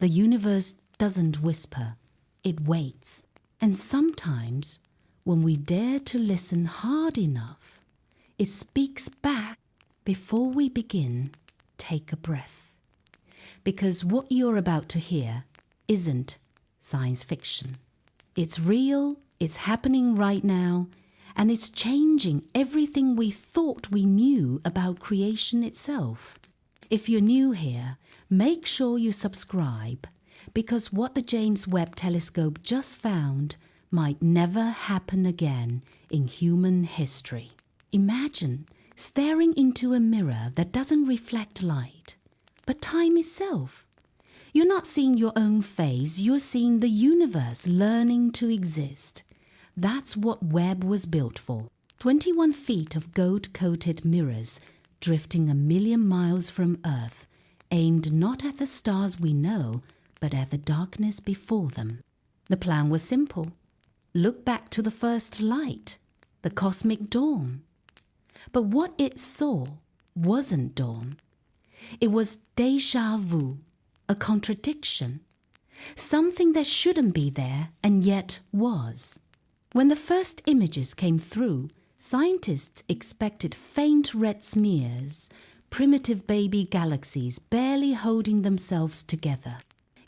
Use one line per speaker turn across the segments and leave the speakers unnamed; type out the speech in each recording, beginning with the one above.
The universe doesn't whisper, it waits. And sometimes, when we dare to listen hard enough, it speaks back. Before we begin, take a breath. Because what you're about to hear isn't science fiction. It's real, it's happening right now, and it's changing everything we thought we knew about creation itself. If you're new here, make sure you subscribe, because what the James Webb Telescope just found might never happen again in human history. Imagine staring into a mirror that doesn't reflect light, but time itself. You're not seeing your own face, you're seeing the universe learning to exist. That's what Webb was built for. 21 feet of gold-coated mirrors drifting 1,000,000 miles from Earth, aimed not at the stars we know, but at the darkness before them. The plan was simple. Look back to the first light, the cosmic dawn. But what it saw wasn't dawn. It was déjà vu, a contradiction, something that shouldn't be there and yet was. When the first images came through, scientists expected faint red smears, primitive baby galaxies barely holding themselves together.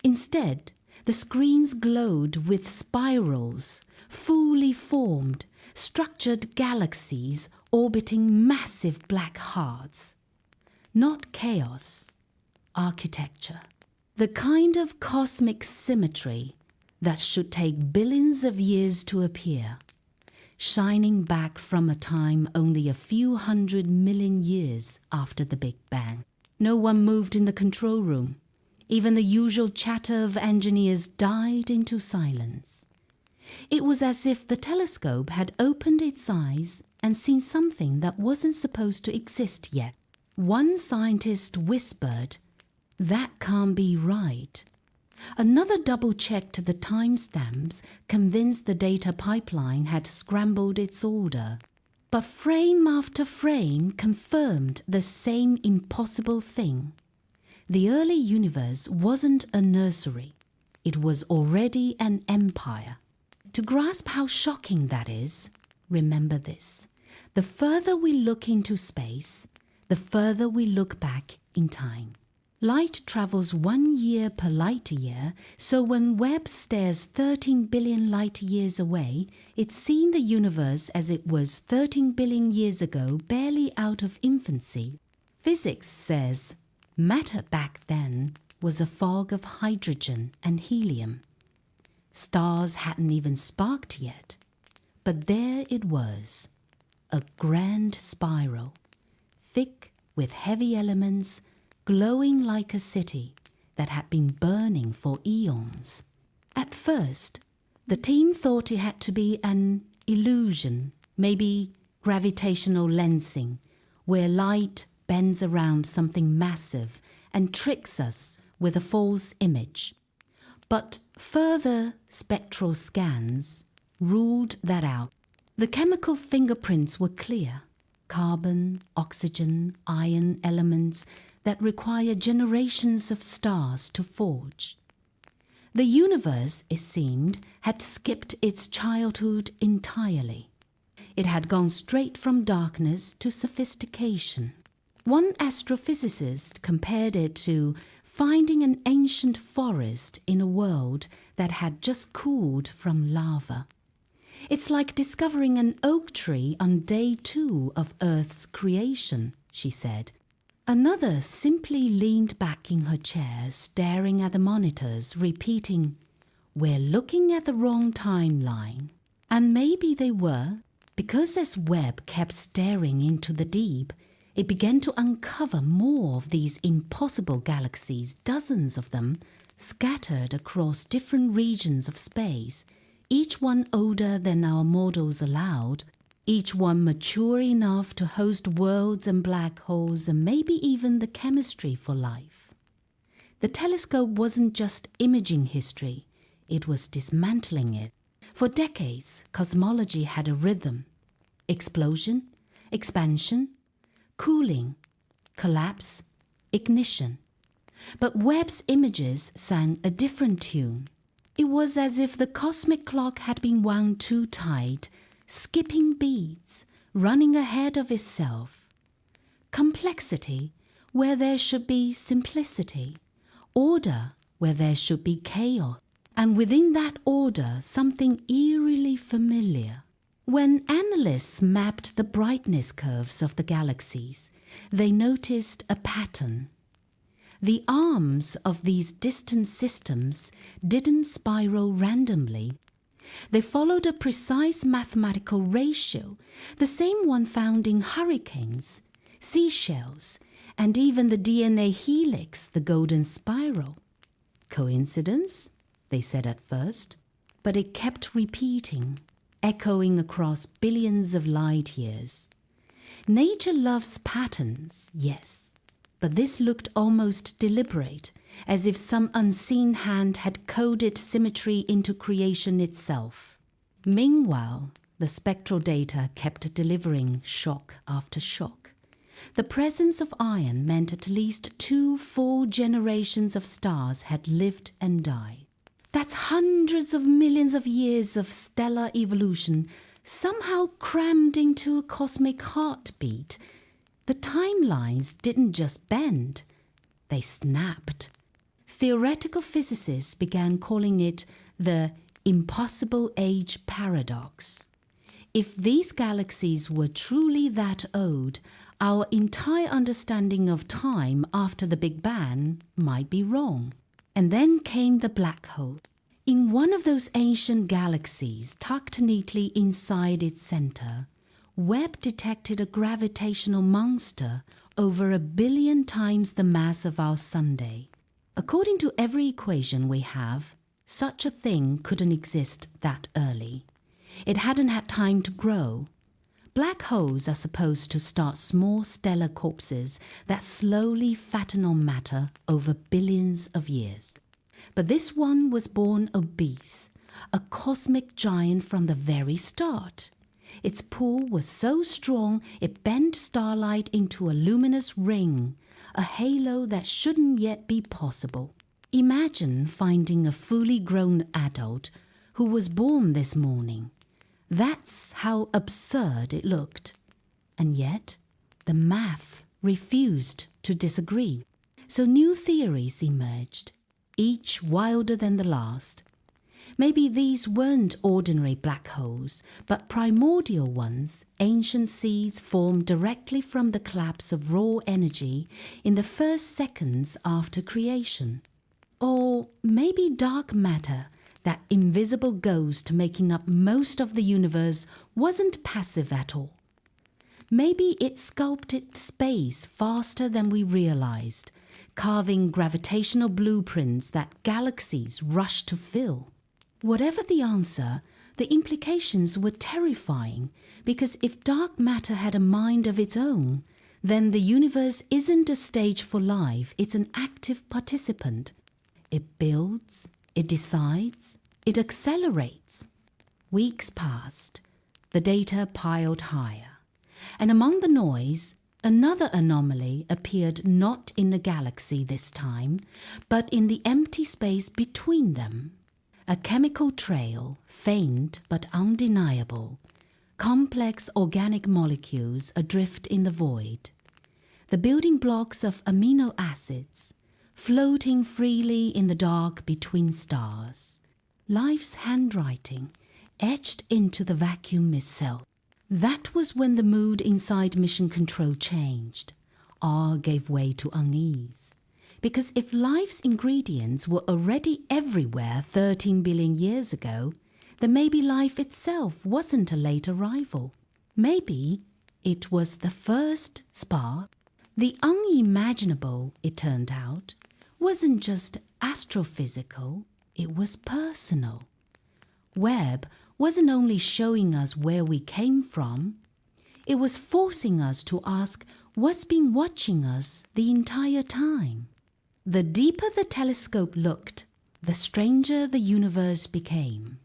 Instead, the screens glowed with spirals, fully formed, structured galaxies orbiting massive black hearts. Not chaos, architecture. The kind of cosmic symmetry that should take billions of years to appear, shining back from a time only a few 100 million years after the Big Bang. No one moved in the control room. Even the usual chatter of engineers died into silence. It was as if the telescope had opened its eyes and seen something that wasn't supposed to exist yet. One scientist whispered, "That can't be right." Another double-checked the timestamps, convinced the data pipeline had scrambled its order. But frame after frame confirmed the same impossible thing. The early universe wasn't a nursery. It was already an empire. To grasp how shocking that is, remember this. The further we look into space, the further we look back in time. Light travels 1 year per light year, so when Webb stares 13 billion light years away, it's seeing the universe as it was 13 billion years ago, barely out of infancy. Physics says matter back then was a fog of hydrogen and helium. Stars hadn't even sparked yet, but there it was, a grand spiral, thick with heavy elements, glowing like a city that had been burning for eons. At first, the team thought it had to be an illusion, maybe gravitational lensing, where light bends around something massive and tricks us with a false image. But further spectral scans ruled that out. The chemical fingerprints were clear: carbon, oxygen, iron elements that require generations of stars to forge. The universe, it seemed, had skipped its childhood entirely. It had gone straight from darkness to sophistication. One astrophysicist compared it to finding an ancient forest in a world that had just cooled from lava. It's like discovering an oak tree on day 2 of Earth's creation, she said. Another simply leaned back in her chair, staring at the monitors, repeating, "We're looking at the wrong timeline." And maybe they were, because as Webb kept staring into the deep, it began to uncover more of these impossible galaxies, dozens of them, scattered across different regions of space, each one older than our models allowed, each one mature enough to host worlds and black holes and maybe even the chemistry for life. The telescope wasn't just imaging history, it was dismantling it. For decades, cosmology had a rhythm: explosion, expansion, cooling, collapse, ignition. But Webb's images sang a different tune. It was as if the cosmic clock had been wound too tight, skipping beats, running ahead of itself. Complexity where there should be simplicity, order where there should be chaos, and within that order something eerily familiar. When analysts mapped the brightness curves of the galaxies, they noticed a pattern. The arms of these distant systems didn't spiral randomly. They followed a precise mathematical ratio, the same one found in hurricanes, seashells, and even the DNA helix, the golden spiral. Coincidence? They said at first, but it kept repeating, echoing across billions of light years. Nature loves patterns, yes, but this looked almost deliberate, as if some unseen hand had coded symmetry into creation itself. Meanwhile, the spectral data kept delivering shock after shock. The presence of iron meant at least 2 full generations of stars had lived and died. That's hundreds of millions of years of stellar evolution somehow crammed into a cosmic heartbeat. The timelines didn't just bend, they snapped. Theoretical physicists began calling it the impossible age paradox. If these galaxies were truly that old, our entire understanding of time after the Big Bang might be wrong. And then came the black hole. In one of those ancient galaxies, tucked neatly inside its center, Webb detected a gravitational monster over 1 billion times the mass of our Sunday. According to every equation we have, such a thing couldn't exist that early. It hadn't had time to grow. Black holes are supposed to start small stellar corpses that slowly fatten on matter over billions of years. But this one was born obese, a cosmic giant from the very start. Its pull was so strong it bent starlight into a luminous ring, a halo that shouldn't yet be possible. Imagine finding a fully grown adult who was born this morning. That's how absurd it looked. And yet, the math refused to disagree. So new theories emerged, each wilder than the last. Maybe these weren't ordinary black holes, but primordial ones, ancient seeds formed directly from the collapse of raw energy in the first seconds after creation. Or maybe dark matter, that invisible ghost making up most of the universe, wasn't passive at all. Maybe it sculpted space faster than we realized, carving gravitational blueprints that galaxies rushed to fill. Whatever the answer, the implications were terrifying, because if dark matter had a mind of its own, then the universe isn't a stage for life, it's an active participant. It builds, it decides, it accelerates. Weeks passed, the data piled higher, and among the noise, another anomaly appeared, not in the galaxy this time, but in the empty space between them. A chemical trail, faint but undeniable, complex organic molecules adrift in the void. The building blocks of amino acids, floating freely in the dark between stars. Life's handwriting, etched into the vacuum itself. That was when the mood inside Mission Control changed. Awe gave way to unease. Because if life's ingredients were already everywhere 13 billion years ago, then maybe life itself wasn't a late arrival. Maybe it was the first spark. The unimaginable, it turned out, wasn't just astrophysical, it was personal. Webb wasn't only showing us where we came from, it was forcing us to ask what's been watching us the entire time. The deeper the telescope looked, the stranger the universe became.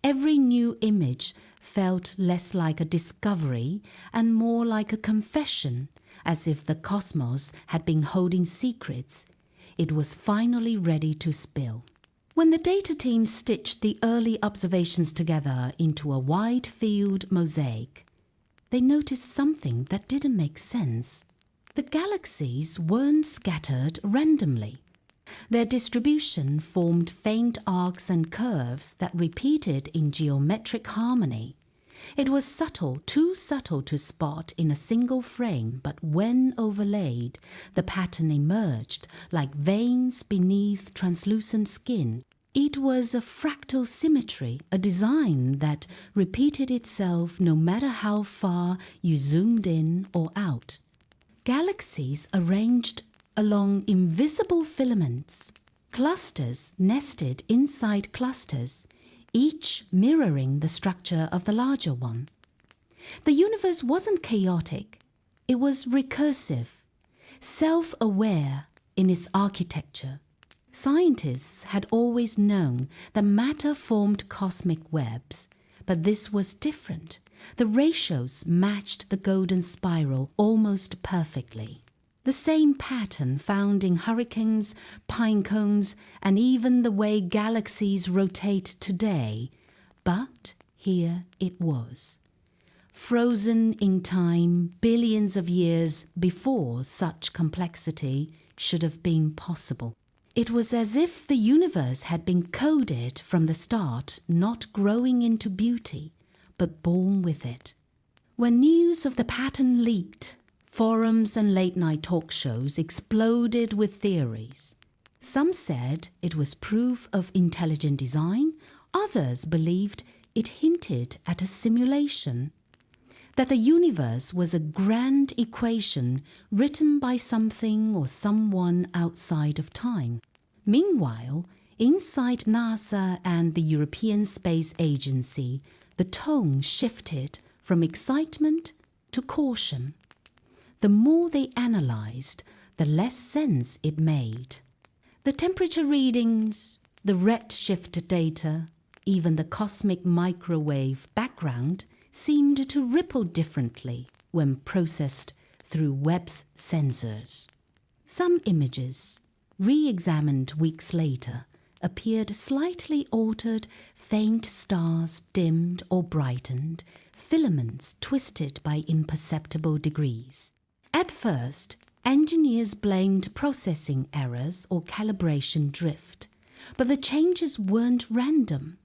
Every new image felt less like a discovery and more like a confession, as if the cosmos had been holding secrets. it was finally ready to spill. When the data team stitched the early observations together into a wide-field mosaic, they noticed something that didn't make sense. The galaxies weren't scattered randomly. Their distribution formed faint arcs and curves that repeated in geometric harmony. It was subtle, too subtle to spot in a single frame, but when overlaid, the pattern emerged like veins beneath translucent skin. It was a fractal symmetry, a design that repeated itself no matter how far you zoomed in or out. Galaxies arranged along invisible filaments, clusters nested inside clusters, each mirroring the structure of the larger one. The universe wasn't chaotic, it was recursive, self-aware in its architecture. Scientists had always known that matter formed cosmic webs, but this was different. The ratios matched the golden spiral almost perfectly. The same pattern found in hurricanes, pine cones, and even the way galaxies rotate today. But here it was, frozen in time billions of years before such complexity should have been possible. It was as if the universe had been coded from the start, not growing into beauty, but born with it. When news of the pattern leaked, forums and late-night talk shows exploded with theories. Some said it was proof of intelligent design, others believed it hinted at a simulation, that the universe was a grand equation written by something or someone outside of time. Meanwhile, inside NASA and the European Space Agency, the tone shifted from excitement to caution. The more they analyzed, the less sense it made. The temperature readings, the redshift data, even the cosmic microwave background seemed to ripple differently when processed through Webb's sensors. Some images, re-examined weeks later, appeared slightly altered, faint stars dimmed or brightened, filaments twisted by imperceptible degrees. At first, engineers blamed processing errors or calibration drift, but the changes weren't random.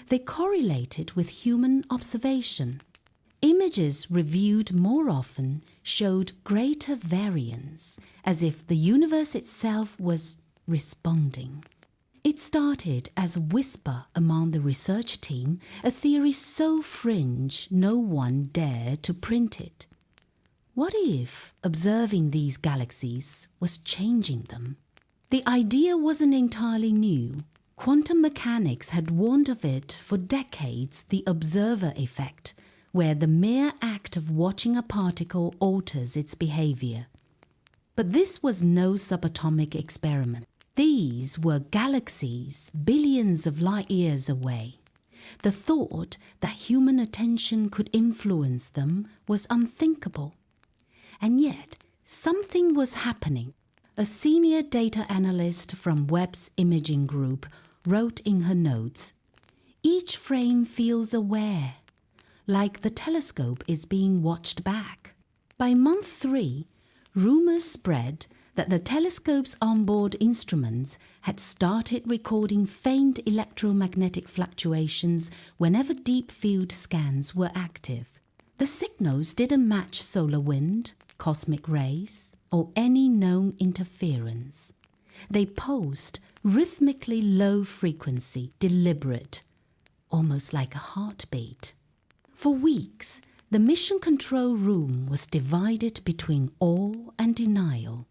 They correlated with human observation. Images reviewed more often showed greater variance, as if the universe itself was responding. It started as a whisper among the research team, a theory so fringe no one dared to print it. What if observing these galaxies was changing them? The idea wasn't entirely new. Quantum mechanics had warned of it for decades, the observer effect, where the mere act of watching a particle alters its behavior. But this was no subatomic experiment. These were galaxies billions of light years away. The thought that human attention could influence them was unthinkable. And yet, something was happening. A senior data analyst from Webb's imaging group wrote in her notes, "Each frame feels aware, like the telescope is being watched back." By month 3, rumors spread that the telescope's onboard instruments had started recording faint electromagnetic fluctuations whenever deep field scans were active. The signals didn't match solar wind, cosmic rays, or any known interference. They pulsed rhythmically low frequency, deliberate, almost like a heartbeat. For weeks, the mission control room was divided between awe and denial.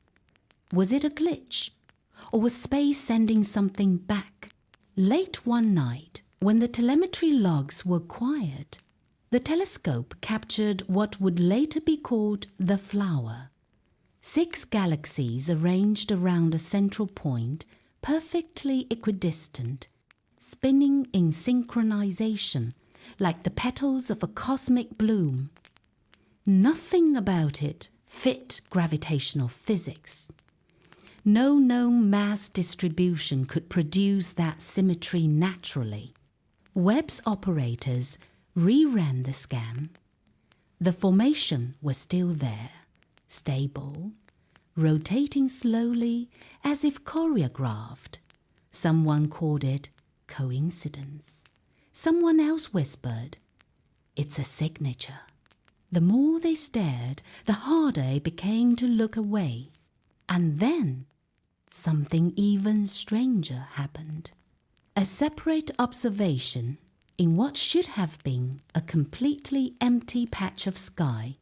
Was it a glitch? Or was space sending something back? Late one night, when the telemetry logs were quiet, the telescope captured what would later be called the flower. 6 galaxies arranged around a central point, perfectly equidistant, spinning in synchronization, like the petals of a cosmic bloom. Nothing about it fit gravitational physics. No known mass distribution could produce that symmetry naturally. Webb's operators reran the scan. The formation was still there, stable, rotating slowly as if choreographed. Someone called it coincidence. Someone else whispered, "It's a signature." The more they stared, the harder it became to look away. And then something even stranger happened. A separate observation in what should have been a completely empty patch of sky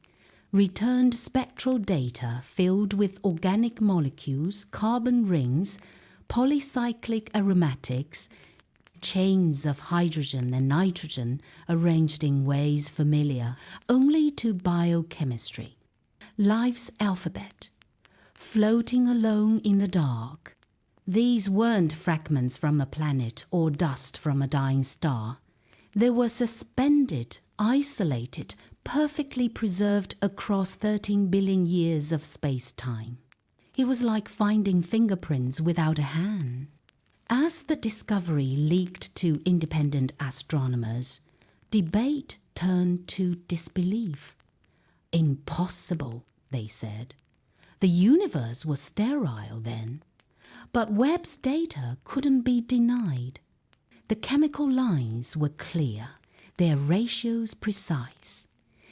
returned spectral data filled with organic molecules, carbon rings, polycyclic aromatics, chains of hydrogen and nitrogen arranged in ways familiar only to biochemistry. Life's alphabet, floating alone in the dark. These weren't fragments from a planet or dust from a dying star. They were suspended, isolated, perfectly preserved across 13 billion years of space-time. It was like finding fingerprints without a hand. As the discovery leaked to independent astronomers, debate turned to disbelief. Impossible, they said. The universe was sterile then. But Webb's data couldn't be denied. The chemical lines were clear, their ratios precise.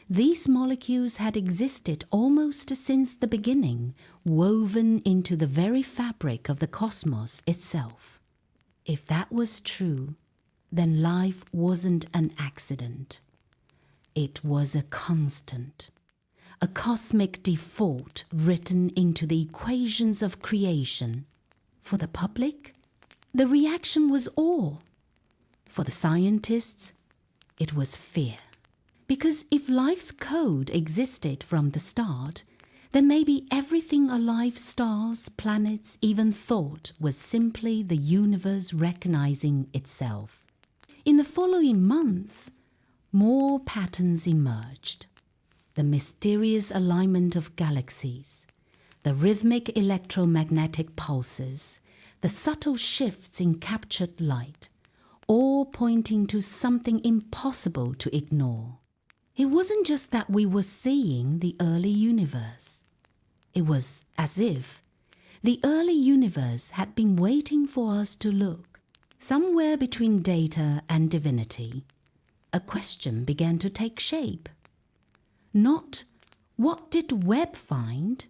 These molecules had existed almost since the beginning, woven into the very fabric of the cosmos itself. If that was true, then life wasn't an accident. It was a constant, a cosmic default written into the equations of creation. For the public, the reaction was awe. For the scientists, it was fear. Because if life's code existed from the start, then maybe everything alive, stars, planets, even thought, was simply the universe recognizing itself. In the following months, more patterns emerged. The mysterious alignment of galaxies, the rhythmic electromagnetic pulses, the subtle shifts in captured light, all pointing to something impossible to ignore. It wasn't just that we were seeing the early universe. It was as if the early universe had been waiting for us to look. Somewhere between data and divinity, a question began to take shape. Not what did Webb find,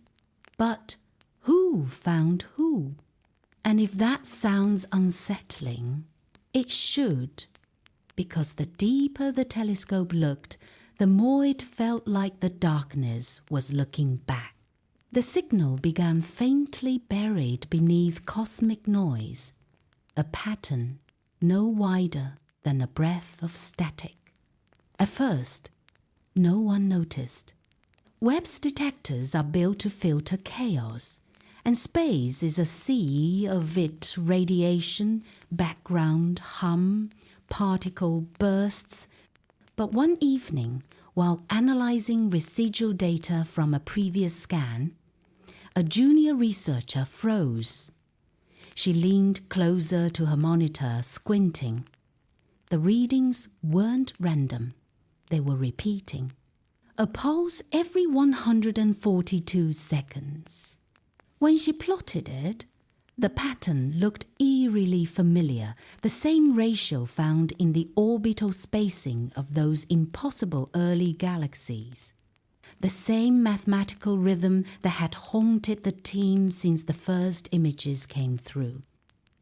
but who found who? And if that sounds unsettling, it should, because the deeper the telescope looked, the more it felt like the darkness was looking back. The signal began faintly buried beneath cosmic noise, a pattern no wider than a breath of static. At first, no one noticed. Webb's detectors are built to filter chaos, and space is a sea of it: radiation, background, hum, particle bursts. But one evening, while analyzing residual data from a previous scan, a junior researcher froze. She leaned closer to her monitor, squinting. The readings weren't random. They were repeating. A pulse every 142 seconds. When she plotted it, the pattern looked eerily familiar, the same ratio found in the orbital spacing of those impossible early galaxies. The same mathematical rhythm that had haunted the team since the first images came through.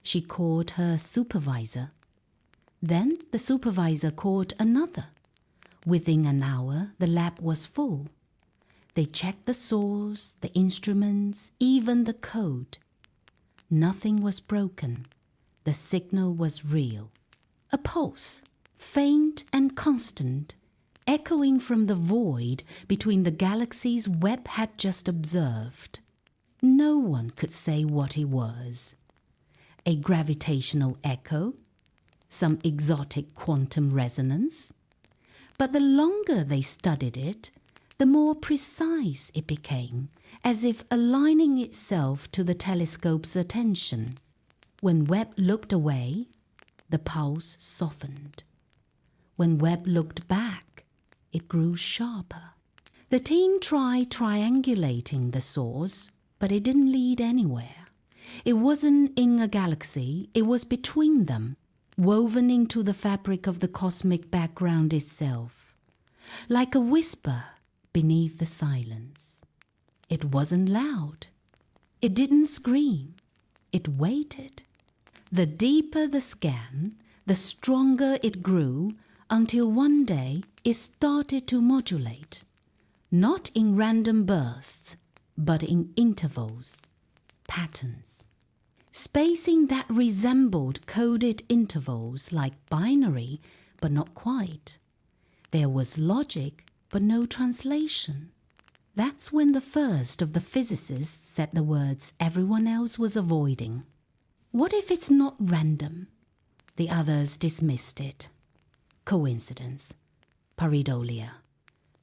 She called her supervisor. Then the supervisor called another. Within an hour, the lab was full. They checked the source, the instruments, even the code. Nothing was broken. The signal was real. A pulse, faint and constant, echoing from the void between the galaxies Webb had just observed. No one could say what it was. A gravitational echo? Some exotic quantum resonance? But the longer they studied it, the more precise it became, as if aligning itself to the telescope's attention. When Webb looked away, the pulse softened. When Webb looked back, it grew sharper. The team tried triangulating the source, but it didn't lead anywhere. It wasn't in a galaxy, it was between them, woven into the fabric of the cosmic background itself, like a whisper beneath the silence. It wasn't loud. It didn't scream. It waited. The deeper the scan, the stronger it grew, until one day it started to modulate, not in random bursts, but in intervals, patterns, spacing that resembled coded intervals like binary, but not quite. There was logic, but no translation. That's when the first of the physicists said the words everyone else was avoiding. What if it's not random? The others dismissed it. Coincidence, pareidolia,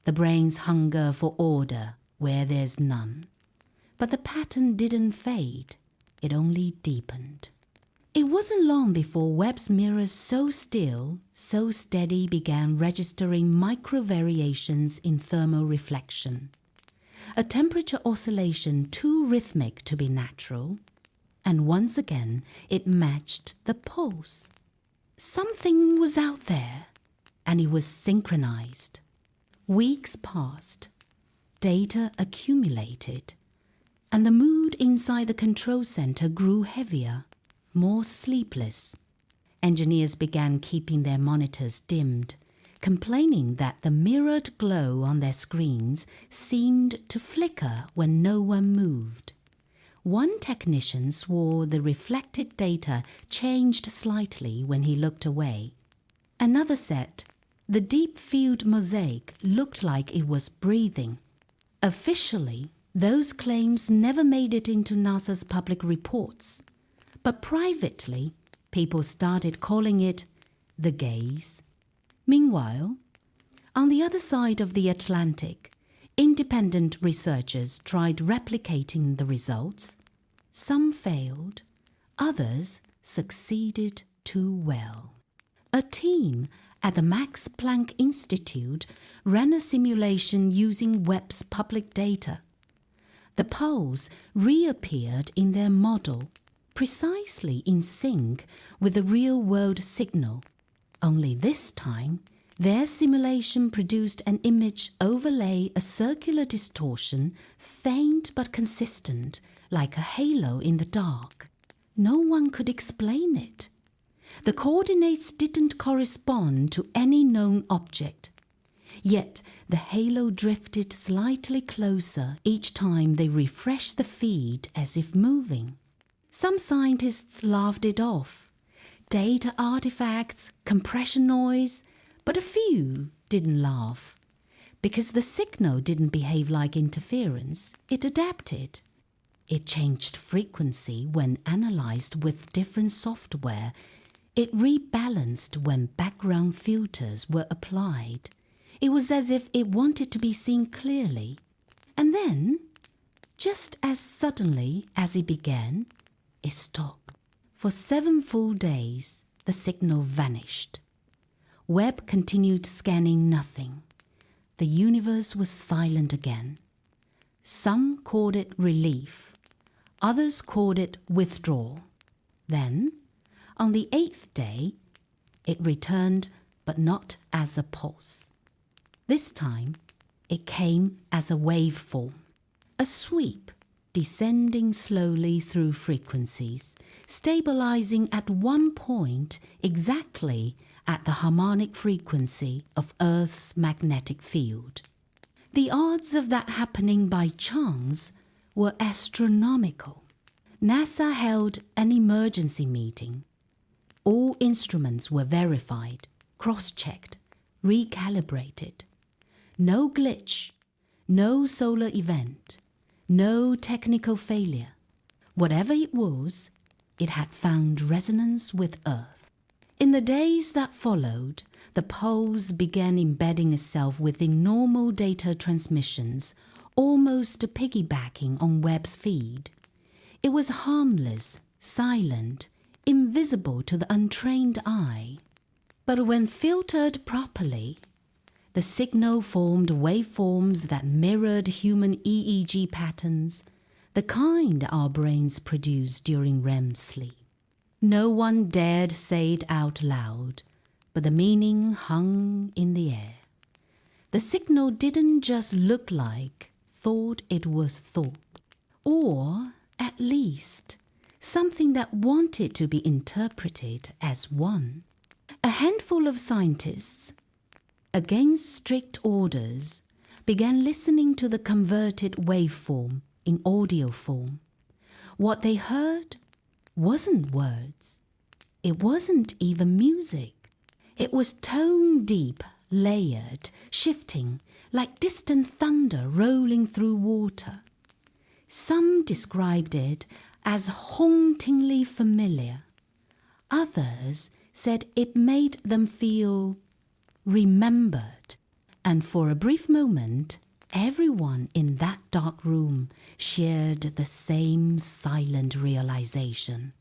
the brain's hunger for order where there's none. But the pattern didn't fade, it only deepened. It wasn't long before Webb's mirrors so still, so steady began registering micro-variations in thermal reflection. A temperature oscillation too rhythmic to be natural, and once again it matched the pulse. Something was out there, and it was synchronized. Weeks passed, data accumulated, and the mood inside the control center grew heavier, more sleepless. Engineers began keeping their monitors dimmed, complaining that the mirrored glow on their screens seemed to flicker when no one moved. One technician swore the reflected data changed slightly when he looked away. Another said the deep field mosaic looked like it was breathing. Officially, those claims never made it into NASA's public reports, but privately, people started calling it the gaze. Meanwhile, on the other side of the Atlantic, independent researchers tried replicating the results. Some failed, others succeeded too well. A team at the Max Planck Institute ran a simulation using Webb's public data. The pulse reappeared in their model, precisely in sync with the real-world signal. Only this time, their simulation produced an image overlay a circular distortion, faint but consistent, like a halo in the dark. No one could explain it. The coordinates didn't correspond to any known object. Yet the halo drifted slightly closer each time they refreshed the feed as if moving. Some scientists laughed it off. Data artifacts, compression noise, but a few didn't laugh. Because the signal didn't behave like interference, it adapted. It changed frequency when analyzed with different software. It rebalanced when background filters were applied. It was as if it wanted to be seen clearly. And then, just as suddenly as it began, it stopped. For 7 full days, the signal vanished. Webb continued scanning nothing. The universe was silent again. Some called it relief. Others called it withdrawal. Then, on the 8th day, it returned, but not as a pulse. This time, it came as a waveform, a sweep, descending slowly through frequencies, stabilizing at one point exactly at the harmonic frequency of Earth's magnetic field. The odds of that happening by chance were astronomical. NASA held an emergency meeting. All instruments were verified, cross-checked, recalibrated. No glitch, no solar event, no technical failure. Whatever it was, it had found resonance with Earth. In the days that followed, the pulse began embedding itself within normal data transmissions, almost piggybacking on Webb's feed. It was harmless, silent, invisible to the untrained eye. But when filtered properly, the signal formed waveforms that mirrored human EEG patterns, the kind our brains produce during REM sleep. No one dared say it out loud, but the meaning hung in the air. The signal didn't just look like thought it was thought, or at least something that wanted to be interpreted as one. A handful of scientists, against strict orders, began listening to the converted waveform in audio form. What they heard wasn't words. It wasn't even music. It was tone deep, layered, shifting, like distant thunder rolling through water. Some described it as hauntingly familiar. Others said it made them feel remembered. And for a brief moment, everyone in that dark room shared the same silent realization.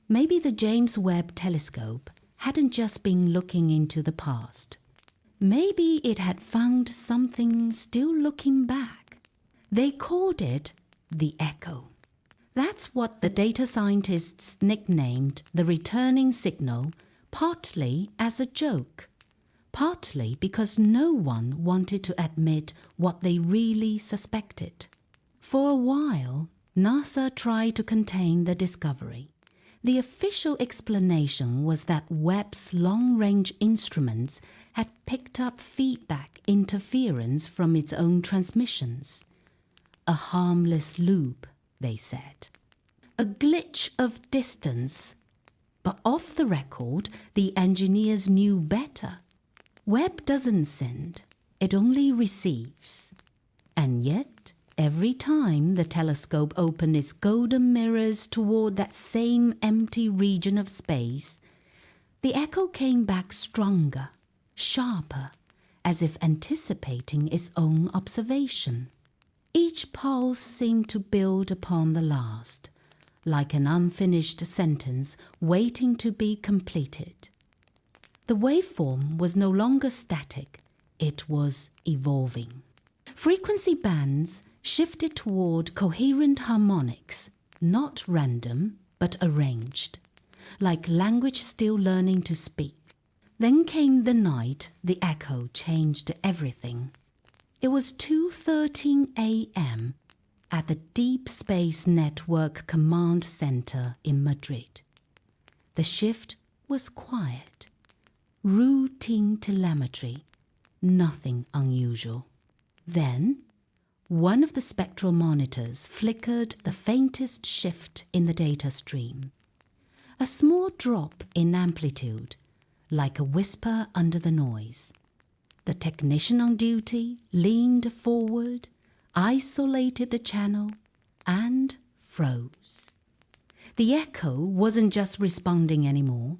Maybe the James Webb Telescope hadn't just been looking into the past. Maybe it had found something still looking back. They called it the echo. That's what the data scientists nicknamed the returning signal, partly as a joke, partly because no one wanted to admit what they really suspected. For a while, NASA tried to contain the discovery. The official explanation was that Webb's long-range instruments had picked up feedback interference from its own transmissions. A harmless loop, they said. A glitch of distance. But off the record, the engineers knew better. Webb doesn't send, it only receives. And yet, every time the telescope opened its golden mirrors toward that same empty region of space, the echo came back stronger, sharper, as if anticipating its own observation. Each pulse seemed to build upon the last, like an unfinished sentence waiting to be completed. The waveform was no longer static, it was evolving. Frequency bands shifted toward coherent harmonics, not random, but arranged, like language still learning to speak. Then came the night the echo changed everything. It was 2:13 a.m. at the Deep Space Network Command Center in Madrid. The shift was quiet. Routine telemetry, nothing unusual. Then, one of the spectral monitors flickered the faintest shift in the data stream. A small drop in amplitude, like a whisper under the noise. The technician on duty leaned forward, isolated the channel, and froze. The echo wasn't just responding anymore.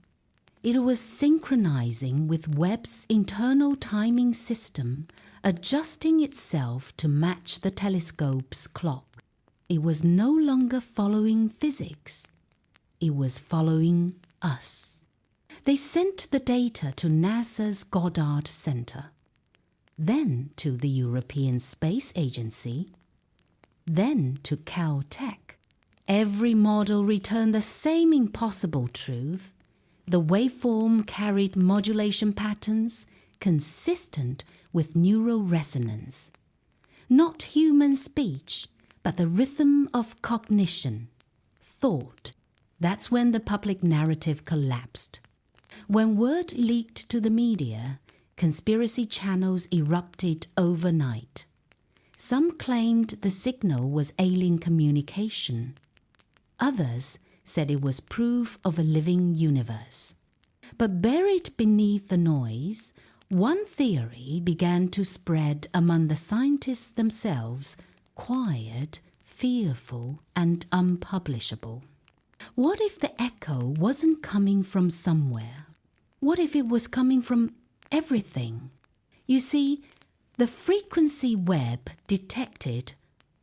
It was synchronizing with Webb's internal timing system, adjusting itself to match the telescope's clock. It was no longer following physics. It was following us. They sent the data to NASA's Goddard Center, then to the European Space Agency, then to Caltech. Every model returned the same impossible truth. The waveform carried modulation patterns consistent with neural resonance. Not human speech, but the rhythm of cognition, thought. That's when the public narrative collapsed. When word leaked to the media, conspiracy channels erupted overnight. Some claimed the signal was alien communication. Others said it was proof of a living universe. But buried beneath the noise, one theory began to spread among the scientists themselves, quiet, fearful, and unpublishable. What if the echo wasn't coming from somewhere? What if it was coming from everything? You see, the frequency Webb detected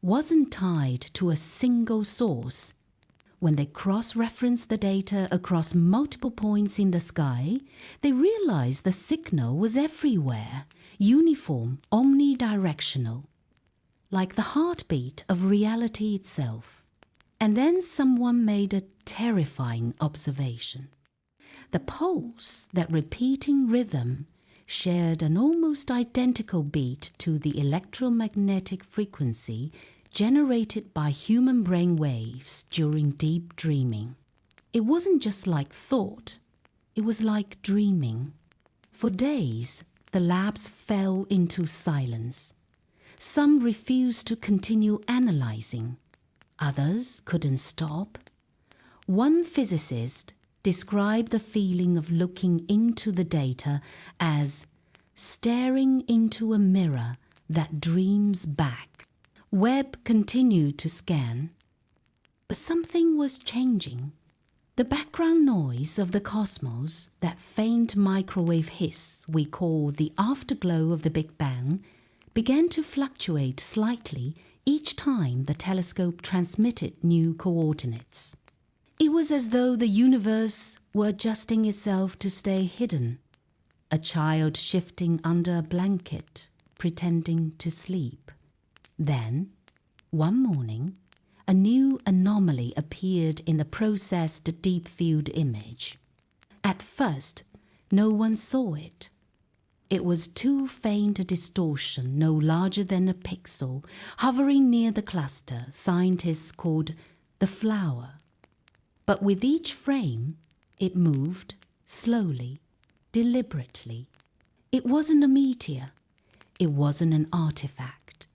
wasn't tied to a single source. When they cross-referenced the data across multiple points in the sky, they realized the signal was everywhere, uniform, omnidirectional, like the heartbeat of reality itself. And then someone made a terrifying observation. The pulse, that repeating rhythm, shared an almost identical beat to the electromagnetic frequency generated by human brain waves during deep dreaming. It wasn't just like thought, it was like dreaming. For days, the labs fell into silence. Some refused to continue analyzing. Others couldn't stop. One physicist described the feeling of looking into the data as staring into a mirror that dreams back. Webb continued to scan, but something was changing. The background noise of the cosmos, that faint microwave hiss we call the afterglow of the Big Bang, began to fluctuate slightly each time the telescope transmitted new coordinates. It was as though the universe were adjusting itself to stay hidden, a child shifting under a blanket, pretending to sleep. Then, one morning, a new anomaly appeared in the processed deep-field image. At first, no one saw it. It was too faint a distortion, no larger than a pixel, hovering near the cluster scientists called the flower. But with each frame, it moved slowly, deliberately. It wasn't a meteor. It wasn't an artifact.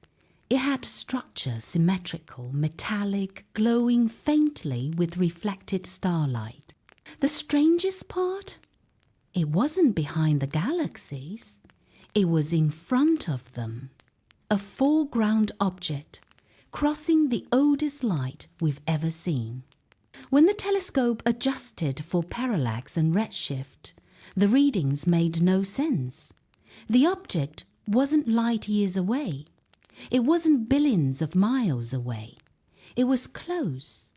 It had structure, symmetrical, metallic, glowing faintly with reflected starlight. The strangest part? It wasn't behind the galaxies. It was in front of them. A foreground object, crossing the oldest light we've ever seen. When the telescope adjusted for parallax and redshift, the readings made no sense. The object wasn't light years away. It wasn't billions of miles away. It was close,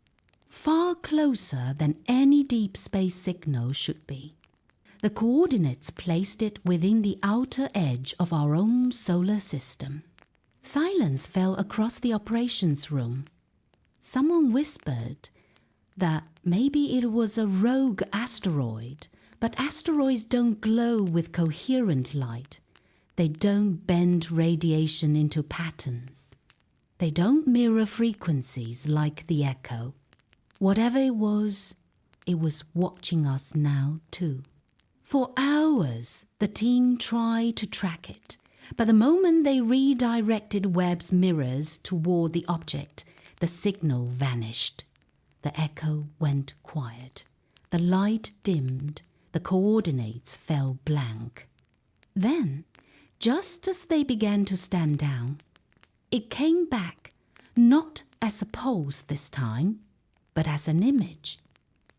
far closer than any deep space signal should be. The coordinates placed it within the outer edge of our own solar system. Silence fell across the operations room. Someone whispered that maybe it was a rogue asteroid, but asteroids don't glow with coherent light. They don't bend radiation into patterns. They don't mirror frequencies like the echo. Whatever it was watching us now too. For hours, the team tried to track it, but the moment they redirected Webb's mirrors toward the object, the signal vanished. The echo went quiet. The light dimmed. The coordinates fell blank. Then, just as they began to stand down, it came back, not as a pulse this time, but as an image.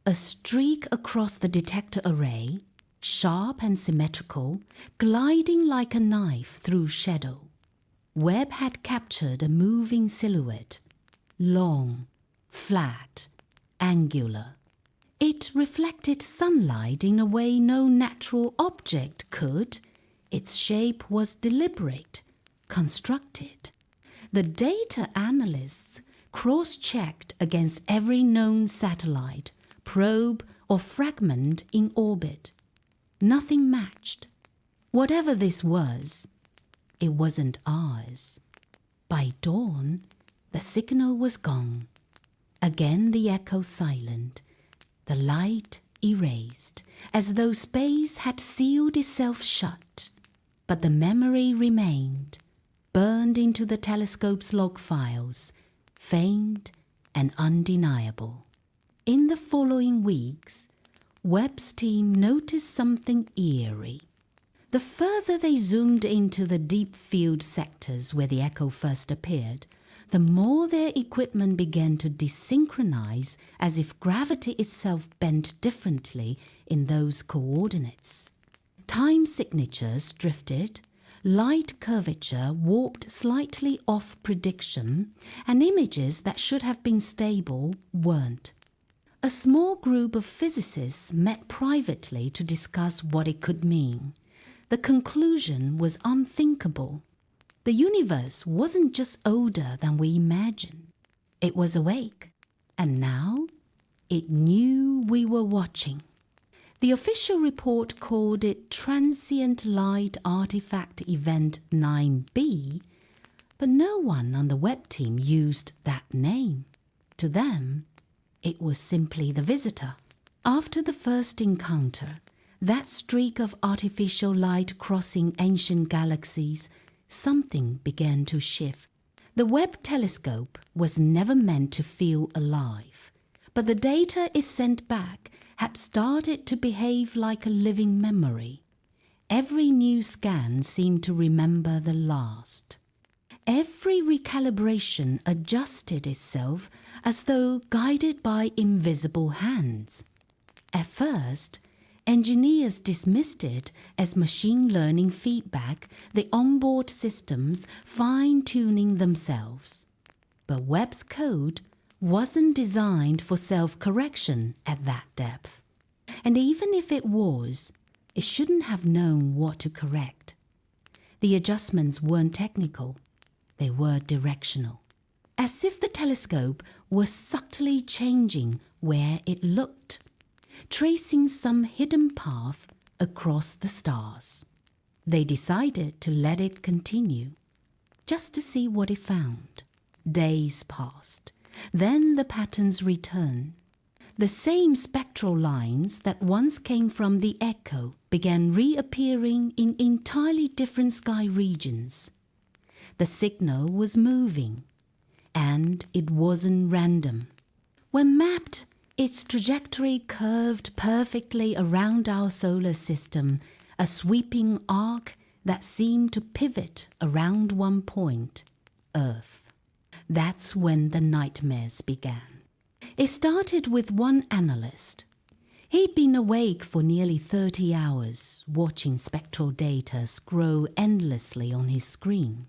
A streak across the detector array, sharp and symmetrical, gliding like a knife through shadow. Webb had captured a moving silhouette, long, flat, angular. It reflected sunlight in a way no natural object could. Its shape was deliberate, constructed. The data analysts cross-checked against every known satellite, probe, or fragment in orbit. Nothing matched. Whatever this was, it wasn't ours. By dawn, the signal was gone. Again the echo silent, the light erased, as though space had sealed itself shut. But the memory remained, burned into the telescope's log files, faint and undeniable. In the following weeks, Webb's team noticed something eerie. The further they zoomed into the deep field sectors where the echo first appeared, the more their equipment began to desynchronize, as if gravity itself bent differently in those coordinates. Time signatures drifted, light curvature warped slightly off prediction, and images that should have been stable weren't. A small group of physicists met privately to discuss what it could mean. The conclusion was unthinkable. The universe wasn't just older than we imagined. It was awake, and now it knew we were watching. The official report called it Transient Light Artifact Event 9b, but no one on the Webb team used that name. To them, it was simply the visitor. After the first encounter, that streak of artificial light crossing ancient galaxies, something began to shift. The Webb telescope was never meant to feel alive, but the data it sent back had started to behave like a living memory. Every new scan seemed to remember the last. Every recalibration adjusted itself as though guided by invisible hands. At first, engineers dismissed it as machine learning feedback, the onboard systems fine-tuning themselves. But Webb's code wasn't designed for self-correction at that depth. And even if it was, it shouldn't have known what to correct. The adjustments weren't technical, they were directional. As if the telescope was subtly changing where it looked, tracing some hidden path across the stars. They decided to let it continue, just to see what it found. Days passed. Then the patterns returned. The same spectral lines that once came from the echo began reappearing in entirely different sky regions. The signal was moving, and it wasn't random. When mapped, its trajectory curved perfectly around our solar system, a sweeping arc that seemed to pivot around one point, Earth. That's when the nightmares began. It started with one analyst. He'd been awake for nearly 30 hours, watching spectral data scroll endlessly on his screen.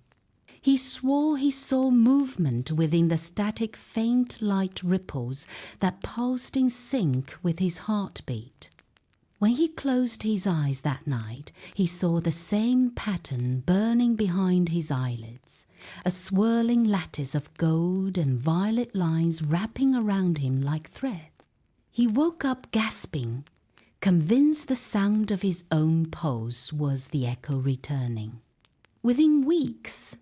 He swore he saw movement within the static faint light ripples that pulsed in sync with his heartbeat. When he closed his eyes that night, he saw the same pattern burning behind his eyelids, a swirling lattice of gold and violet lines wrapping around him like threads. He woke up gasping, convinced the sound of his own pulse was the echo returning. Within weeks,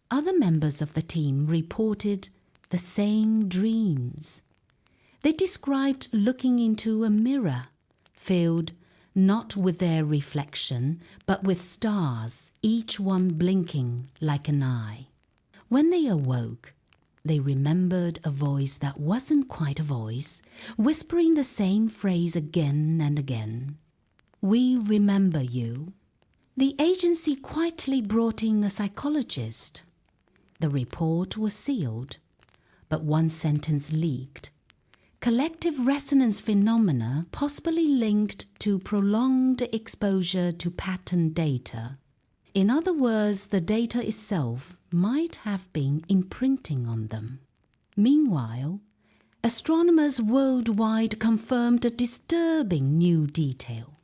other members of the team reported the same dreams. They described looking into a mirror, filled not with their reflection, but with stars, each one blinking like an eye. When they awoke, they remembered a voice that wasn't quite a voice, whispering the same phrase again and again. "We remember you." The agency quietly brought in a psychologist. The report was sealed, but one sentence leaked. Collective resonance phenomena possibly linked to prolonged exposure to pattern data. In other words, the data itself might have been imprinting on them. Meanwhile, astronomers worldwide confirmed a disturbing new detail.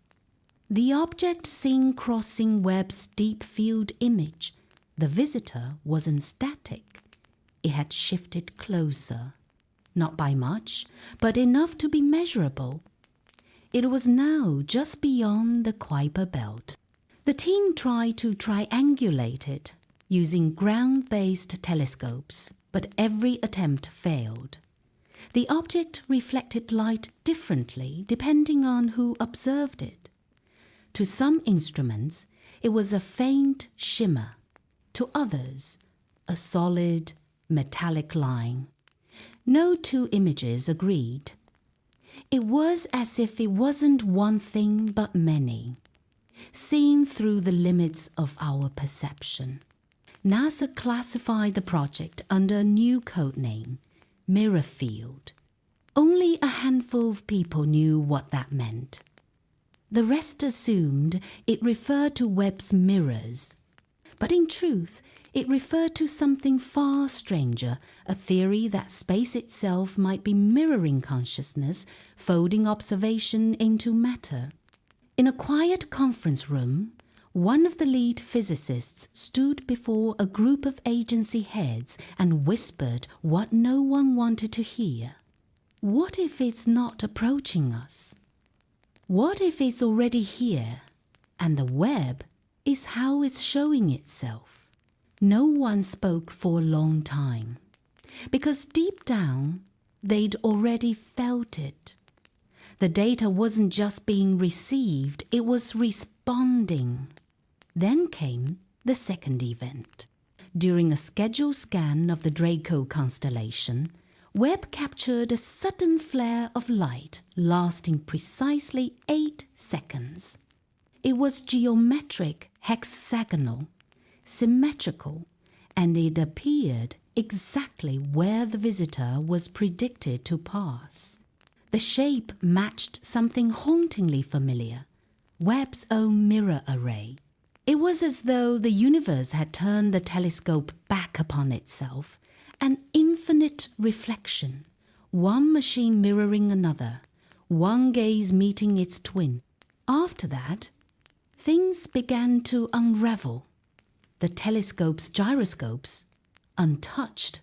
The object seen crossing Webb's deep field image, the visitor, wasn't static. It had shifted closer. Not by much, but enough to be measurable. It was now just beyond the Kuiper belt. The team tried to triangulate it using ground-based telescopes, but every attempt failed. The object reflected light differently depending on who observed it. To some instruments, it was a faint shimmer. To others, a solid, metallic line. No two images agreed. It was as if it wasn't one thing but many, seen through the limits of our perception. NASA classified the project under a new code name, Mirror Field. Only a handful of people knew what that meant. The rest assumed it referred to Webb's mirrors. But in truth, it referred to something far stranger, a theory that space itself might be mirroring consciousness, folding observation into matter. In a quiet conference room, one of the lead physicists stood before a group of agency heads and whispered what no one wanted to hear. What if it's not approaching us? What if it's already here, and the Webb is how it's showing itself? No one spoke for a long time, because deep down, they'd already felt it. The data wasn't just being received, it was responding. Then came the second event. During a scheduled scan of the Draco constellation, Webb captured a sudden flare of light lasting precisely 8 seconds. It was geometric, hexagonal, symmetrical, and it appeared exactly where the visitor was predicted to pass. The shape matched something hauntingly familiar, Webb's own mirror array. It was as though the universe had turned the telescope back upon itself, an infinite reflection, one machine mirroring another, one gaze meeting its twin. After that, things began to unravel. The telescope's gyroscopes, untouched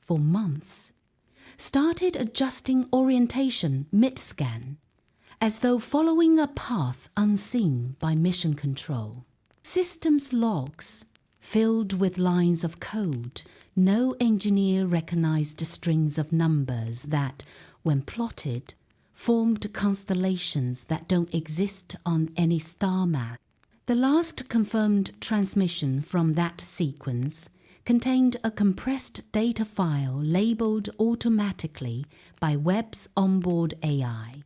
for months, started adjusting orientation mid-scan, as though following a path unseen by mission control. Systems logs filled with lines of code. No engineer recognized strings of numbers that, when plotted, formed constellations that don't exist on any star map. The last confirmed transmission from that sequence contained a compressed data file labeled automatically by Webb's onboard AI,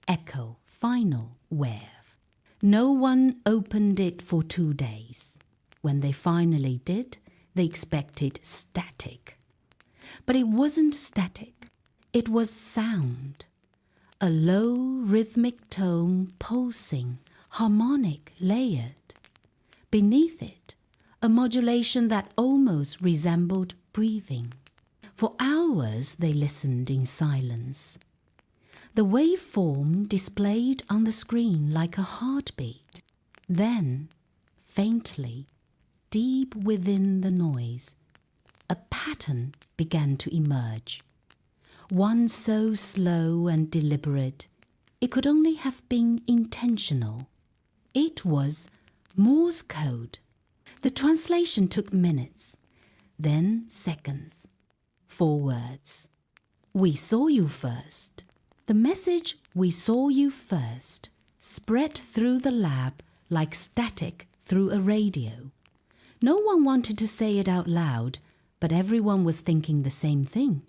Echo Final Wave. No one opened it for 2 days. When they finally did, they expected static. But it wasn't static. It was sound. A low rhythmic tone pulsing, harmonic, layered. Beneath it, a modulation that almost resembled breathing. For hours they listened in silence. The waveform displayed on the screen like a heartbeat. Then, faintly, deep within the noise, a pattern began to emerge. One so slow and deliberate, it could only have been intentional. It was Morse code. The translation took minutes, then seconds. 4 words. We saw you first. The message, "We saw you first," spread through the lab like static through a radio. No one wanted to say it out loud, but everyone was thinking the same thing.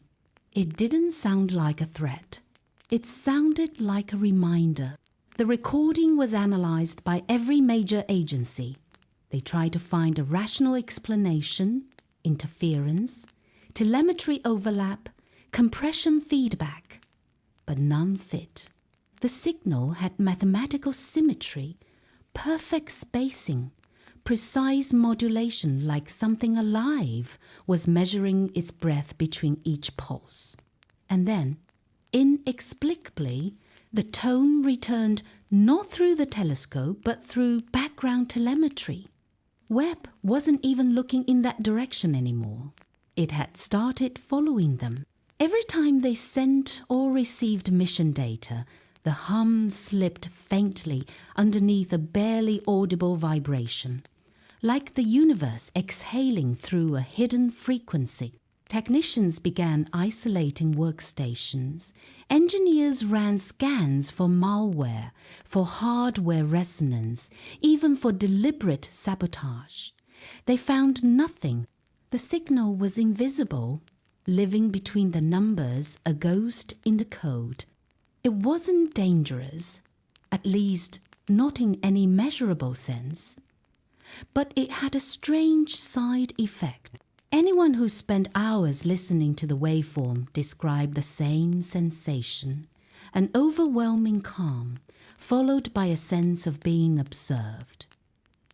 It didn't sound like a threat. It sounded like a reminder. The recording was analyzed by every major agency. They tried to find a rational explanation, interference, telemetry overlap, compression feedback, but none fit. The signal had mathematical symmetry, perfect spacing, precise modulation like something alive was measuring its breath between each pulse. And then, inexplicably, the tone returned not through the telescope but through background telemetry. Webb wasn't even looking in that direction anymore. It had started following them. Every time they sent or received mission data, the hum slipped faintly underneath a barely audible vibration, like the universe exhaling through a hidden frequency. Technicians began isolating workstations. Engineers ran scans for malware, for hardware resonance, even for deliberate sabotage. They found nothing. The signal was invisible, living between the numbers, a ghost in the code. It wasn't dangerous, at least not in any measurable sense. But it had a strange side effect. Anyone who spent hours listening to the waveform described the same sensation, an overwhelming calm, followed by a sense of being observed.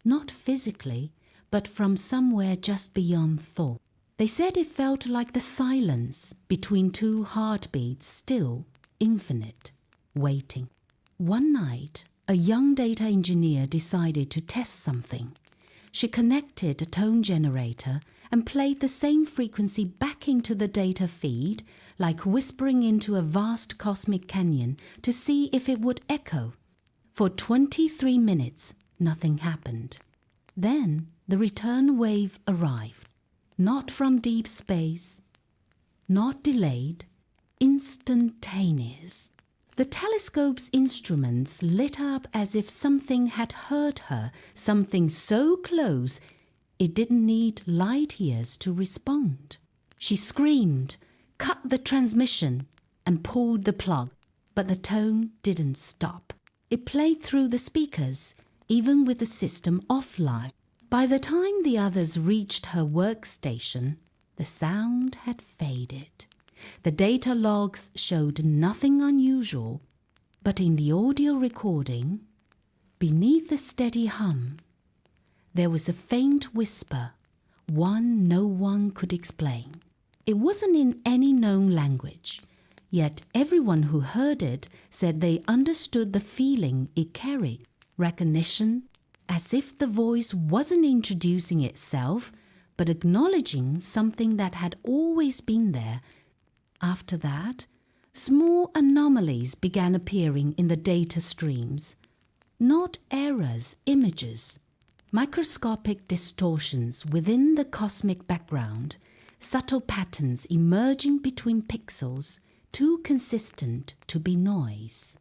Not physically, but from somewhere just beyond thought. They said it felt like the silence between two heartbeats, still infinite, waiting. One night, a young data engineer decided to test something. She connected a tone generator and played the same frequency back into the data feed, like whispering into a vast cosmic canyon, to see if it would echo. For 23 minutes, nothing happened. Then the return wave arrived. Not from deep space, not delayed, instantaneous. The telescope's instruments lit up as if something had heard her, something so close it didn't need light years to respond. She screamed, cut the transmission, and pulled the plug, but the tone didn't stop. It played through the speakers, even with the system offline. By the time the others reached her workstation, the sound had faded. The data logs showed nothing unusual, but in the audio recording, beneath the steady hum, there was a faint whisper, one no one could explain. It wasn't in any known language, yet everyone who heard it said they understood the feeling it carried, recognition, as if the voice wasn't introducing itself, but acknowledging something that had always been there. After that, small anomalies began appearing in the data streams. Not errors, images. Microscopic distortions within the cosmic background, subtle patterns emerging between pixels, too consistent to be noise.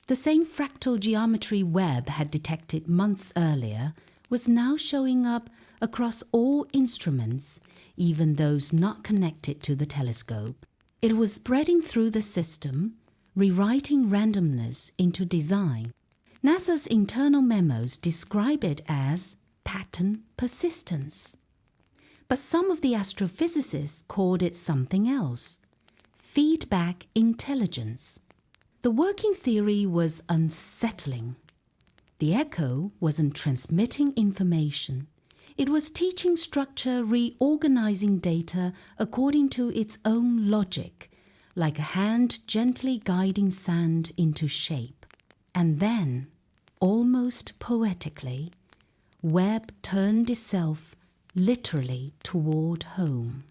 The same fractal geometry Webb had detected months earlier was now showing up across all instruments, even those not connected to the telescope. It was spreading through the system, rewriting randomness into design. NASA's internal memos describe it as pattern persistence. But some of the astrophysicists called it something else, feedback intelligence. The working theory was unsettling. The echo wasn't transmitting information. It was teaching structure, reorganizing data according to its own logic, like a hand gently guiding sand into shape. And then, almost poetically, Webb turned itself literally toward home.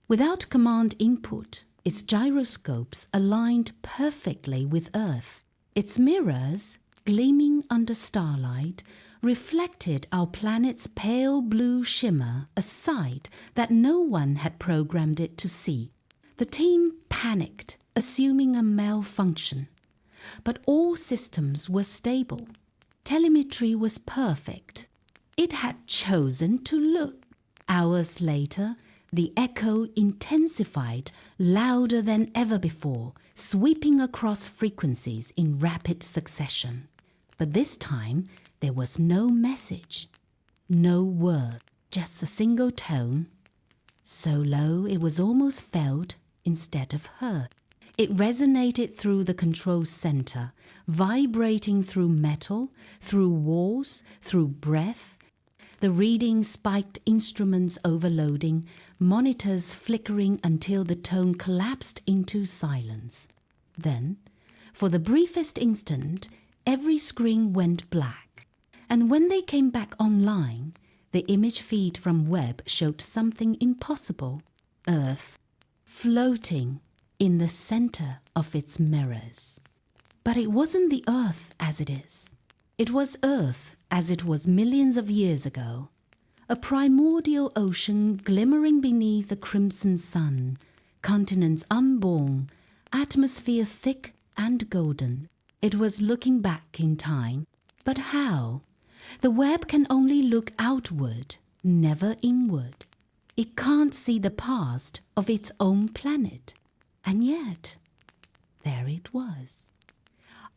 Without command input, its gyroscopes aligned perfectly with Earth. Its mirrors, gleaming under starlight, reflected our planet's pale blue shimmer, a sight that no one had programmed it to see. The team panicked, assuming a malfunction. But all systems were stable. Telemetry was perfect. It had chosen to look. Hours later, the echo intensified, louder than ever before, sweeping across frequencies in rapid succession. But this time, there was no message, no word, just a single tone, so low it was almost felt instead of heard. It resonated through the control center, vibrating through metal, through walls, through breath. The reading spiked, instruments overloading, monitors flickering until the tone collapsed into silence. Then, for the briefest instant, every screen went black. And when they came back online, the image feed from Webb showed something impossible. Earth, floating in the center of its mirrors. But it wasn't the Earth as it is. It was Earth as it was millions of years ago. A primordial ocean glimmering beneath the crimson sun, continents unborn, atmosphere thick and golden. It was looking back in time. But how? The Webb can only look outward, never inward. It can't see the past of its own planet. And yet, there it was.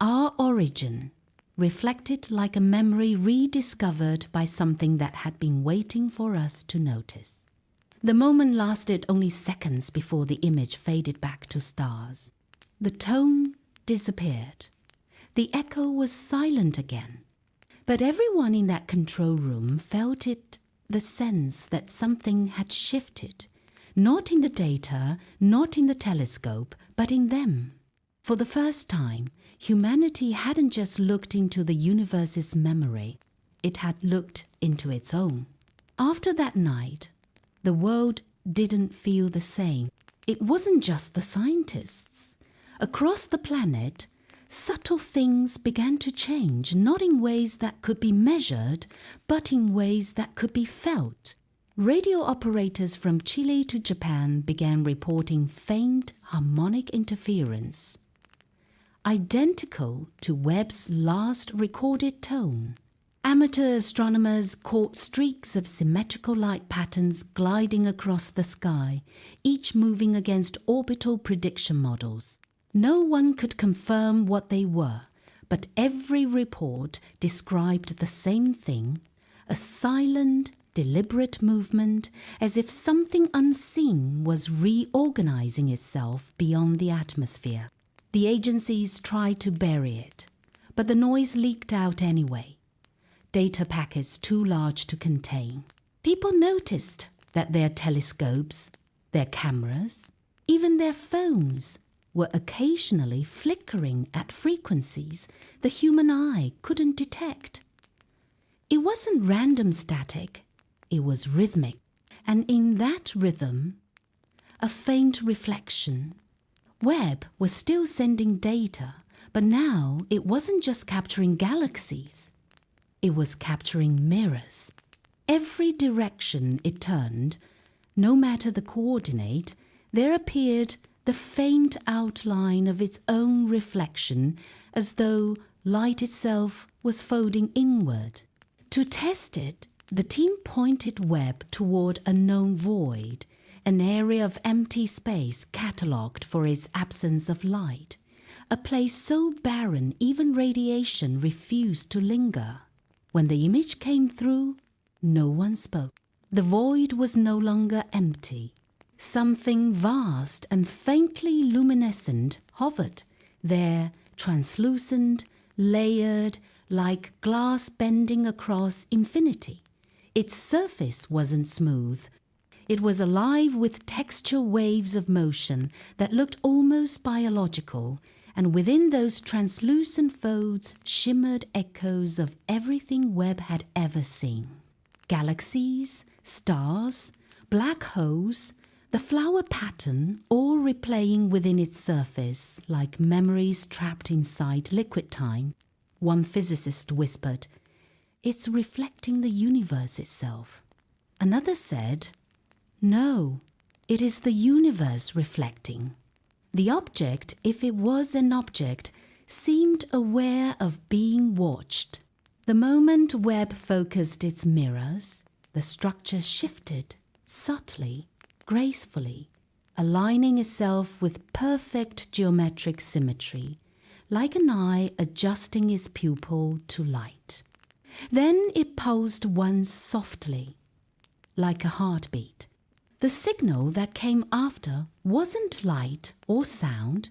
Our origin, reflected like a memory rediscovered by something that had been waiting for us to notice. The moment lasted only seconds before the image faded back to stars. The tone disappeared. The echo was silent again. But everyone in that control room felt it, the sense that something had shifted, not in the data, not in the telescope, but in them. For the first time, humanity hadn't just looked into the universe's memory, it had looked into its own. After that night, the world didn't feel the same. It wasn't just the scientists. Across the planet, subtle things began to change, not in ways that could be measured, but in ways that could be felt. Radio operators from Chile to Japan began reporting faint harmonic interference, identical to Webb's last recorded tone. Amateur astronomers caught streaks of symmetrical light patterns gliding across the sky, each moving against orbital prediction models. No one could confirm what they were, but every report described the same thing, a silent, deliberate movement, as if something unseen was reorganizing itself beyond the atmosphere. The agencies tried to bury it, but the noise leaked out anyway. Data packets too large to contain. People noticed that their telescopes, their cameras, even their phones were occasionally flickering at frequencies the human eye couldn't detect. It wasn't random static, it was rhythmic, and in that rhythm, a faint reflection. Webb was still sending data, but now it wasn't just capturing galaxies. It was capturing mirrors. Every direction it turned, no matter the coordinate, there appeared the faint outline of its own reflection, as though light itself was folding inward. To test it, the team pointed Webb toward a known void, an area of empty space catalogued for its absence of light, a place so barren even radiation refused to linger. When the image came through, no one spoke. The void was no longer empty. Something vast and faintly luminescent hovered there, translucent, layered, like glass bending across infinity. Its surface wasn't smooth. It was alive with texture waves of motion that looked almost biological, and within those translucent folds shimmered echoes of everything Webb had ever seen. Galaxies, stars, black holes, the flower pattern, all replaying within its surface like memories trapped inside liquid time. One physicist whispered, "It's reflecting the universe itself." Another said, "No, it is the universe reflecting." The object, if it was an object, seemed aware of being watched. The moment Webb focused its mirrors, the structure shifted, subtly, gracefully, aligning itself with perfect geometric symmetry, like an eye adjusting its pupil to light. Then it pulsed once softly, like a heartbeat. The signal that came after wasn't light or sound,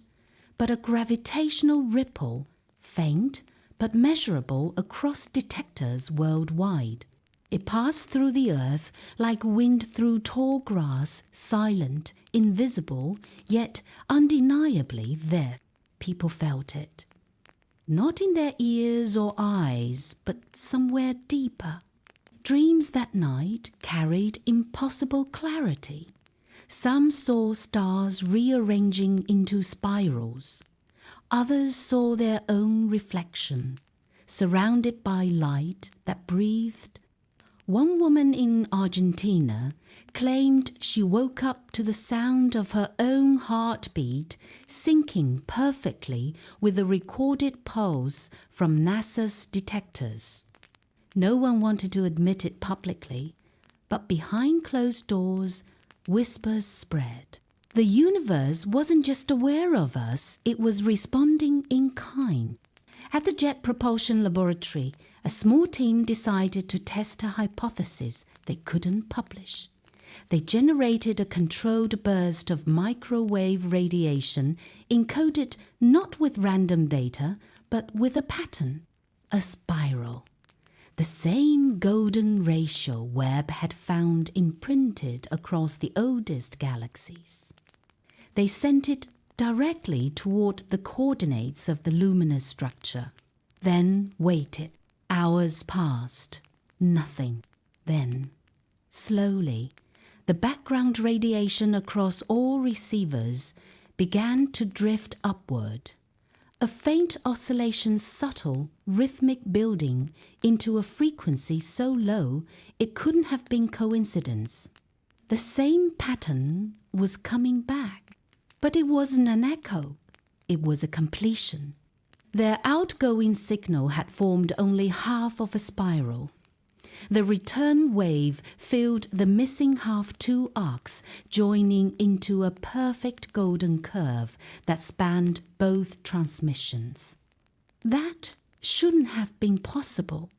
but a gravitational ripple, faint but measurable across detectors worldwide. It passed through the earth like wind through tall grass, silent, invisible, yet undeniably there. People felt it. Not in their ears or eyes, but somewhere deeper. Dreams that night carried impossible clarity. Some saw stars rearranging into spirals. Others saw their own reflection, surrounded by light that breathed. One woman in Argentina claimed she woke up to the sound of her own heartbeat syncing perfectly with the recorded pulse from NASA's detectors. No one wanted to admit it publicly, but behind closed doors, whispers spread. The universe wasn't just aware of us, it was responding in kind. At the Jet Propulsion Laboratory, a small team decided to test a hypothesis they couldn't publish. They generated a controlled burst of microwave radiation encoded not with random data, but with a pattern, a spiral. The same golden ratio Webb had found imprinted across the oldest galaxies. They sent it directly toward the coordinates of the luminous structure, then waited. Hours passed. Nothing. Then, slowly, the background radiation across all receivers began to drift upward, a faint oscillation, subtle, rhythmic building into a frequency so low it couldn't have been coincidence. The same pattern was coming back, but it wasn't an echo, it was a completion. Their outgoing signal had formed only half of a spiral. The return wave filled the missing half two arcs, joining into a perfect golden curve that spanned both transmissions. That shouldn't have been possible.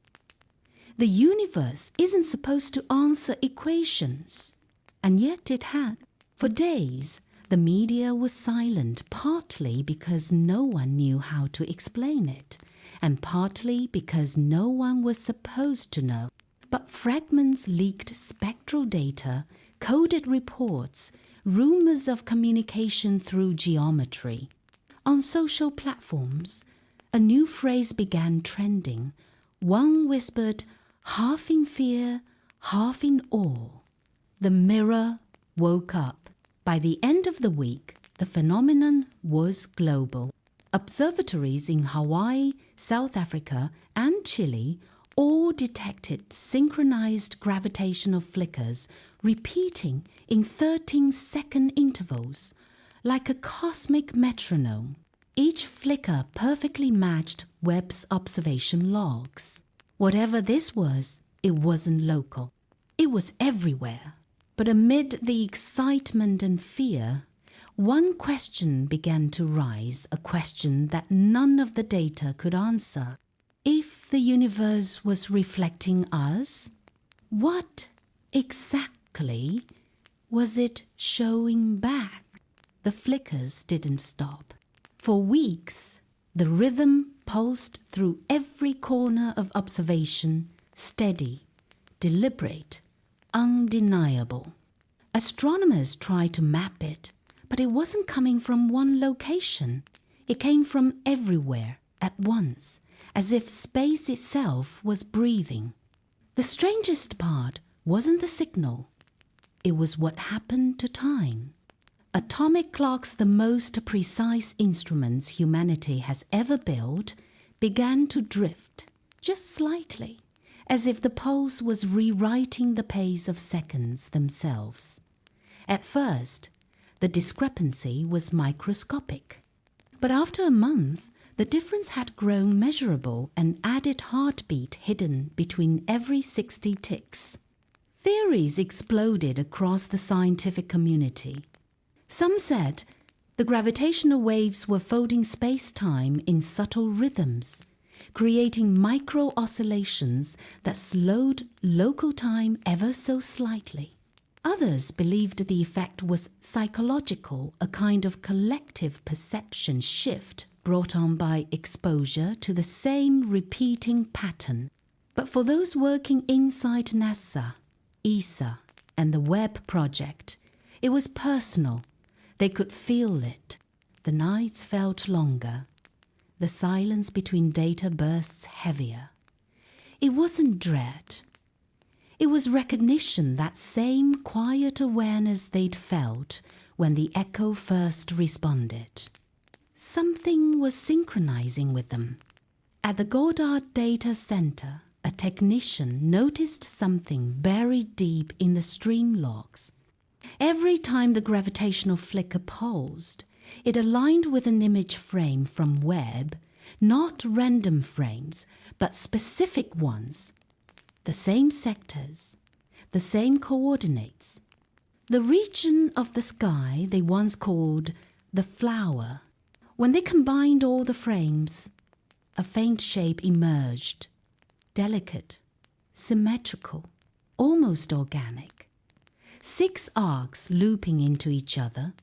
The universe isn't supposed to answer equations, and yet it had. For days, the media was silent, partly because no one knew how to explain it, and partly because no one was supposed to know. But fragments leaked spectral data, coded reports, rumors of communication through geometry. On social platforms, a new phrase began trending. One whispered, half in fear, half in awe. The mirror woke up. By the end of the week, the phenomenon was global. Observatories in Hawaii, South Africa, and Chile all detected synchronized gravitational flickers repeating in 13-second intervals, like a cosmic metronome. Each flicker perfectly matched Webb's observation logs. Whatever this was, it wasn't local. It was everywhere. But amid the excitement and fear, one question began to rise, a question that none of the data could answer. If the universe was reflecting us, what exactly was it showing back? The flickers didn't stop. For weeks, the rhythm pulsed through every corner of observation, steady, deliberate, undeniable. Astronomers tried to map it, but it wasn't coming from one location. It came from everywhere at once, as if space itself was breathing. The strangest part wasn't the signal. It was what happened to time. Atomic clocks, the most precise instruments humanity has ever built, began to drift, just slightly, as if the pulse was rewriting the pace of seconds themselves. At first, the discrepancy was microscopic. But after a month, the difference had grown measurable, an added heartbeat hidden between every 60 ticks. Theories exploded across the scientific community. Some said the gravitational waves were folding space-time in subtle rhythms, creating micro-oscillations that slowed local time ever so slightly. Others believed the effect was psychological, a kind of collective perception shift brought on by exposure to the same repeating pattern. But for those working inside NASA, ESA, and the Webb project, it was personal. They could feel it. The nights felt longer. The silence between data bursts heavier. It wasn't dread. It was recognition, that same quiet awareness they'd felt when the echo first responded. Something was synchronizing with them. At the Goddard Data Center, a technician noticed something buried deep in the stream logs. Every time the gravitational flicker pulsed, it aligned with an image frame from Webb, not random frames, but specific ones. The same sectors, the same coordinates. The region of the sky they once called the flower. When they combined all the frames, a faint shape emerged, delicate, symmetrical, almost organic. 6 arcs looping into each other,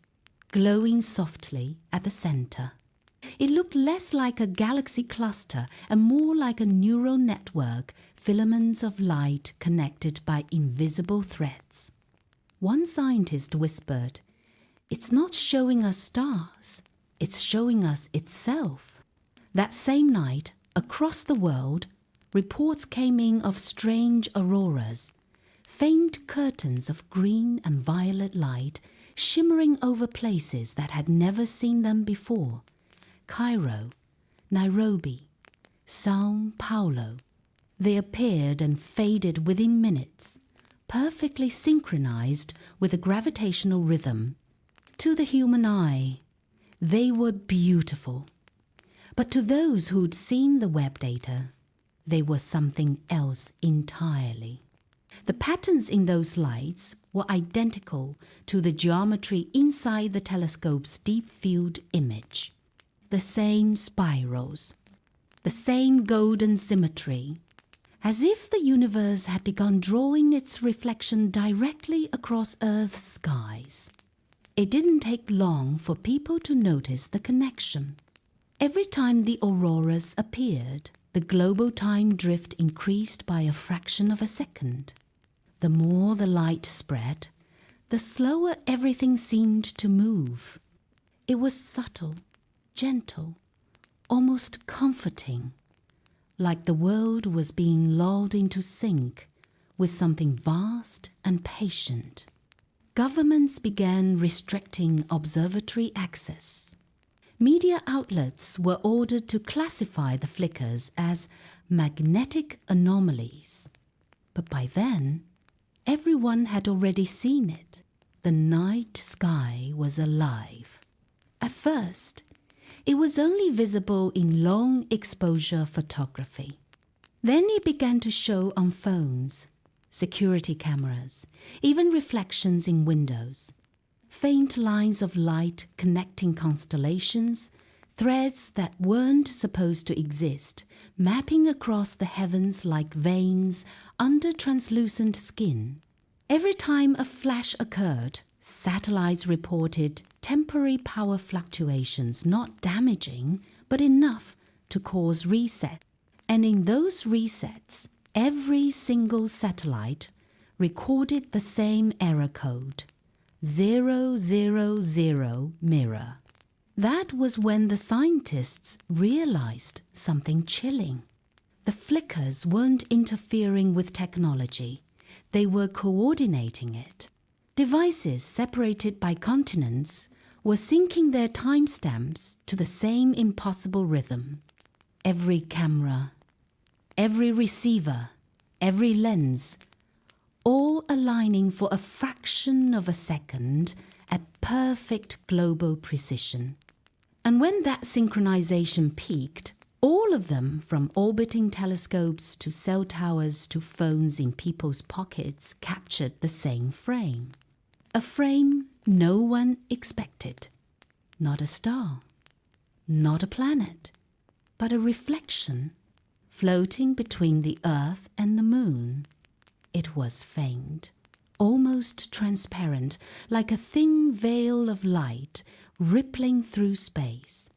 glowing softly at the center. It looked less like a galaxy cluster and more like a neural network, filaments of light connected by invisible threads. One scientist whispered, "It's not showing us stars, it's showing us itself." That same night, across the world, reports came in of strange auroras, faint curtains of green and violet light shimmering over places that had never seen them before. Cairo, Nairobi, São Paulo. They appeared and faded within minutes, perfectly synchronized with the gravitational rhythm. To the human eye, they were beautiful. But to those who'd seen the Webb data, they were something else entirely. The patterns in those lights were identical to the geometry inside the telescope's deep field image. The same spirals, the same golden symmetry, as if the universe had begun drawing its reflection directly across Earth's skies. It didn't take long for people to notice the connection. Every time the auroras appeared, the global time drift increased by a fraction of a second. The more the light spread, the slower everything seemed to move. It was subtle, gentle, almost comforting, like the world was being lulled into sync with something vast and patient. Governments began restricting observatory access. Media outlets were ordered to classify the flickers as magnetic anomalies. But by then, everyone had already seen it. The night sky was alive. At first, it was only visible in long exposure photography. Then it began to show on phones, security cameras, even reflections in windows. Faint lines of light connecting constellations, threads that weren't supposed to exist, mapping across the heavens like veins under translucent skin. Every time a flash occurred, satellites reported temporary power fluctuations, not damaging, but enough to cause reset. And in those resets, every single satellite recorded the same error code, 000 mirror. That was when the scientists realized something chilling. The flickers weren't interfering with technology, they were coordinating it. Devices separated by continents were syncing their timestamps to the same impossible rhythm. Every camera, every receiver, every lens, all aligning for a fraction of a second at perfect global precision. And when that synchronization peaked, all of them, from orbiting telescopes to cell towers to phones in people's pockets, captured the same frame. A frame no one expected. Not a star, not a planet, but a reflection floating between the Earth and the Moon. It was faint, almost transparent, like a thin veil of light rippling through space.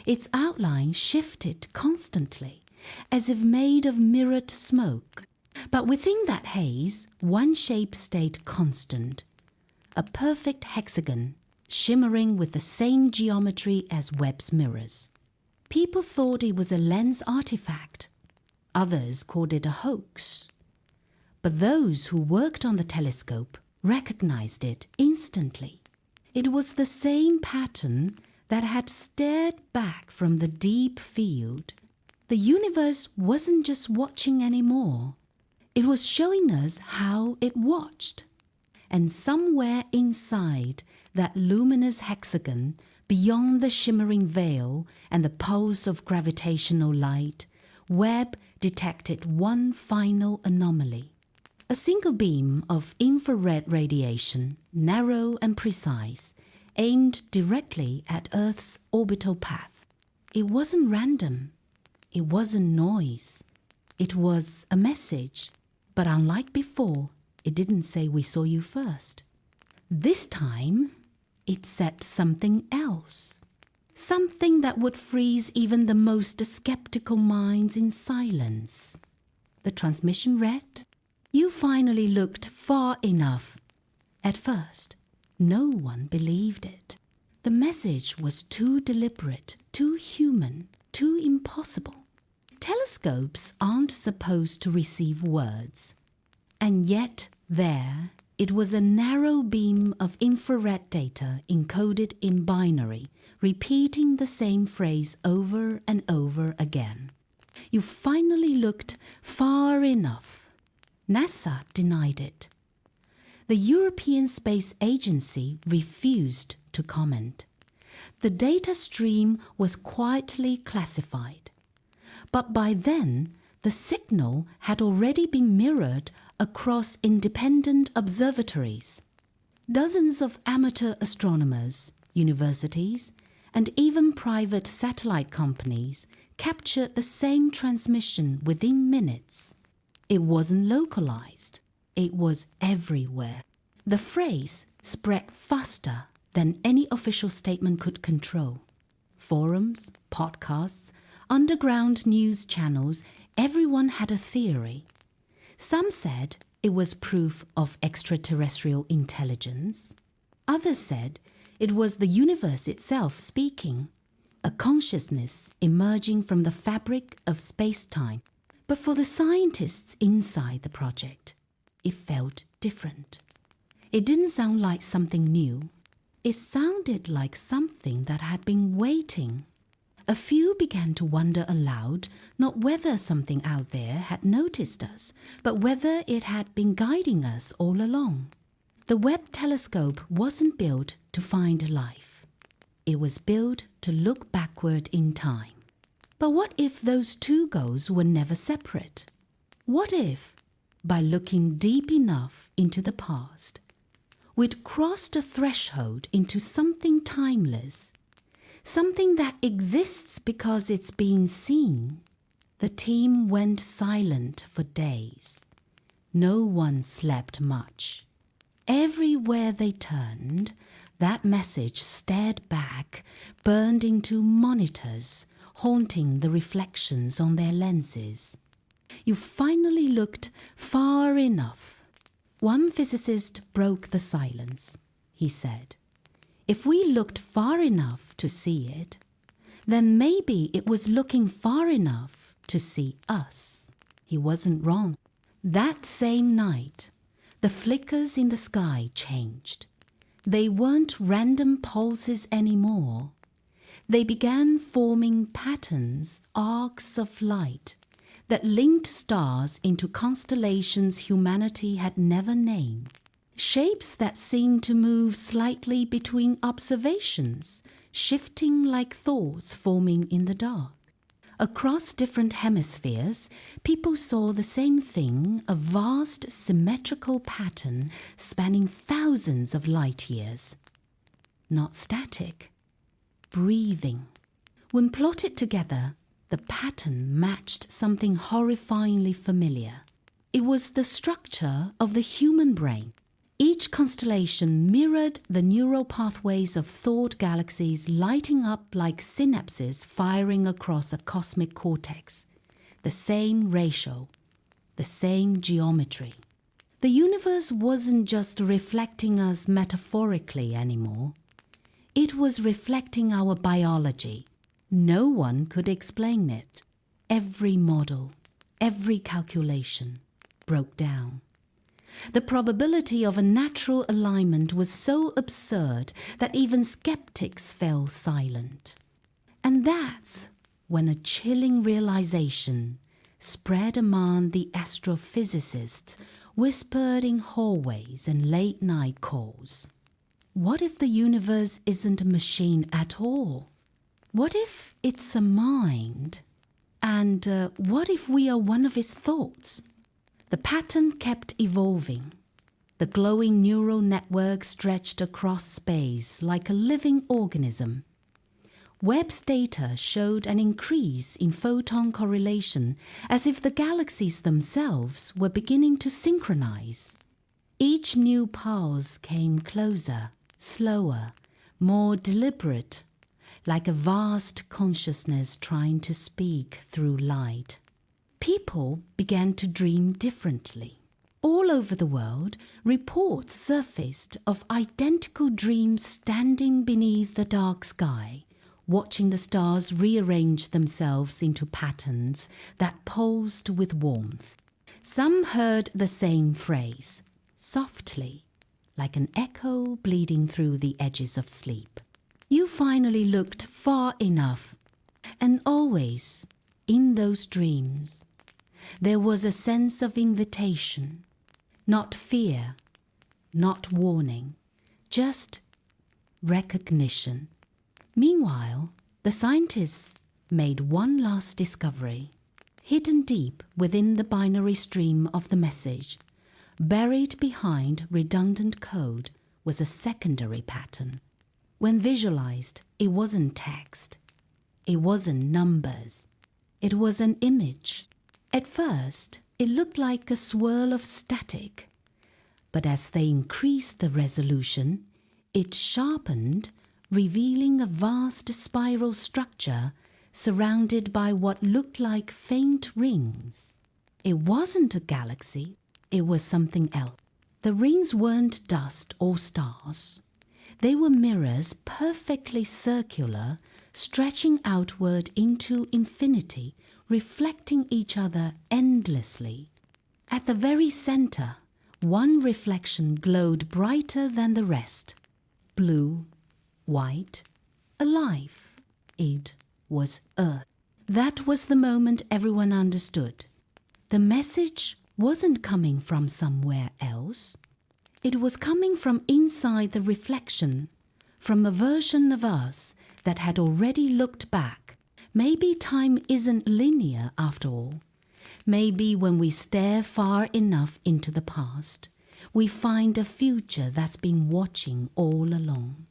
Its outline shifted constantly, as if made of mirrored smoke. But within that haze, one shape stayed constant, a perfect hexagon, shimmering with the same geometry as Webb's mirrors. People thought it was a lens artifact. Others called it a hoax. But those who worked on the telescope recognized it instantly. It was the same pattern that had stared back from the deep field. The universe wasn't just watching anymore. It was showing us how it watched. And somewhere inside that luminous hexagon, beyond the shimmering veil and the pulse of gravitational light, Webb detected one final anomaly. A single beam of infrared radiation, narrow and precise, aimed directly at Earth's orbital path. It wasn't random. It wasn't noise. It was a message. But unlike before, it didn't say we saw you first. This time, it said something else. Something that would freeze even the most skeptical minds in silence. The transmission read, "You finally looked far enough." At first, no one believed it. The message was too deliberate, too human, too impossible. Telescopes aren't supposed to receive words. And yet there, it was a narrow beam of infrared data encoded in binary, repeating the same phrase over and over again. You finally looked far enough. NASA denied it. The European Space Agency refused to comment. The data stream was quietly classified. But by then, the signal had already been mirrored across independent observatories. Dozens of amateur astronomers, universities, and even private satellite companies captured the same transmission within minutes. It wasn't localized. It was everywhere. The phrase spread faster than any official statement could control. Forums, podcasts, underground news channels, everyone had a theory. Some said it was proof of extraterrestrial intelligence. Others said it was the universe itself speaking, a consciousness emerging from the fabric of space-time. But for the scientists inside the project, it felt different. It didn't sound like something new. It sounded like something that had been waiting. A few began to wonder aloud, not whether something out there had noticed us, but whether it had been guiding us all along. The Webb telescope wasn't built to find life. It was built to look backward in time. But what if those two goals were never separate? What if, by looking deep enough into the past, we'd crossed a threshold into something timeless, something that exists because it's being seen? The team went silent for days. No one slept much. Everywhere they turned, that message stared back, burned into monitors, haunting the reflections on their lenses. You finally looked far enough. One physicist broke the silence. He said, "If we looked far enough to see it, then maybe it was looking far enough to see us." He wasn't wrong. That same night, the flickers in the sky changed. They weren't random pulses anymore. They began forming patterns, arcs of light, that linked stars into constellations humanity had never named. Shapes that seemed to move slightly between observations, shifting like thoughts forming in the dark. Across different hemispheres, people saw the same thing, a vast symmetrical pattern spanning thousands of light years. Not static, breathing. When plotted together, the pattern matched something horrifyingly familiar. It was the structure of the human brain. Each constellation mirrored the neural pathways of thought galaxies lighting up like synapses firing across a cosmic cortex. The same ratio, the same geometry. The universe wasn't just reflecting us metaphorically anymore. It was reflecting our biology. No one could explain it. Every model, every calculation broke down. The probability of a natural alignment was so absurd that even skeptics fell silent. And that's when a chilling realization spread among the astrophysicists, whispered in hallways and late-night calls. What if the universe isn't a machine at all? What if it's a mind? And what if we are one of its thoughts? The pattern kept evolving. The glowing neural network stretched across space like a living organism. Webb's data showed an increase in photon correlation as if the galaxies themselves were beginning to synchronize. Each new pulse came closer, slower, more deliberate, like a vast consciousness trying to speak through light. People began to dream differently. All over the world, reports surfaced of identical dreams standing beneath the dark sky, watching the stars rearrange themselves into patterns that pulsed with warmth. Some heard the same phrase, softly, like an echo bleeding through the edges of sleep. You finally looked far enough, and always, in those dreams, there was a sense of invitation, not fear, not warning, just recognition. Meanwhile, the scientists made one last discovery. Hidden deep within the binary stream of the message, buried behind redundant code, was a secondary pattern. When visualized, it wasn't text. It wasn't numbers. It was an image. At first, it looked like a swirl of static. But as they increased the resolution, it sharpened, revealing a vast spiral structure surrounded by what looked like faint rings. It wasn't a galaxy. It was something else. The rings weren't dust or stars. They were mirrors perfectly circular, stretching outward into infinity, reflecting each other endlessly. At the very center, one reflection glowed brighter than the rest. Blue, white, alive. It was Earth. That was the moment everyone understood. The message wasn't coming from somewhere else. It was coming from inside the reflection, from a version of us that had already looked back. Maybe time isn't linear after all. Maybe when we stare far enough into the past, we find a future that's been watching all along.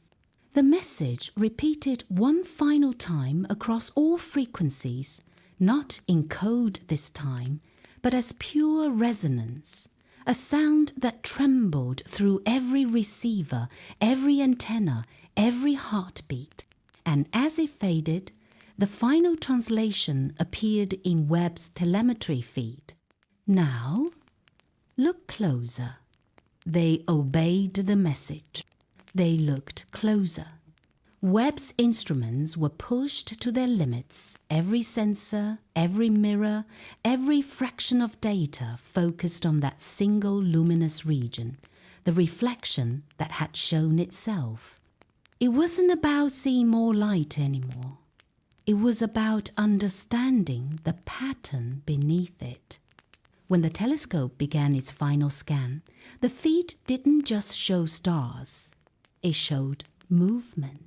The message repeated one final time across all frequencies, not in code this time, but as pure resonance. A sound that trembled through every receiver, every antenna, every heartbeat. And as it faded, the final translation appeared in Webb's telemetry feed. Now, look closer. They obeyed the message. They looked closer. Webb's instruments were pushed to their limits. Every sensor, every mirror, every fraction of data focused on that single luminous region, the reflection that had shown itself. It wasn't about seeing more light anymore. It was about understanding the pattern beneath it. When the telescope began its final scan, the feed didn't just show stars. It showed movement.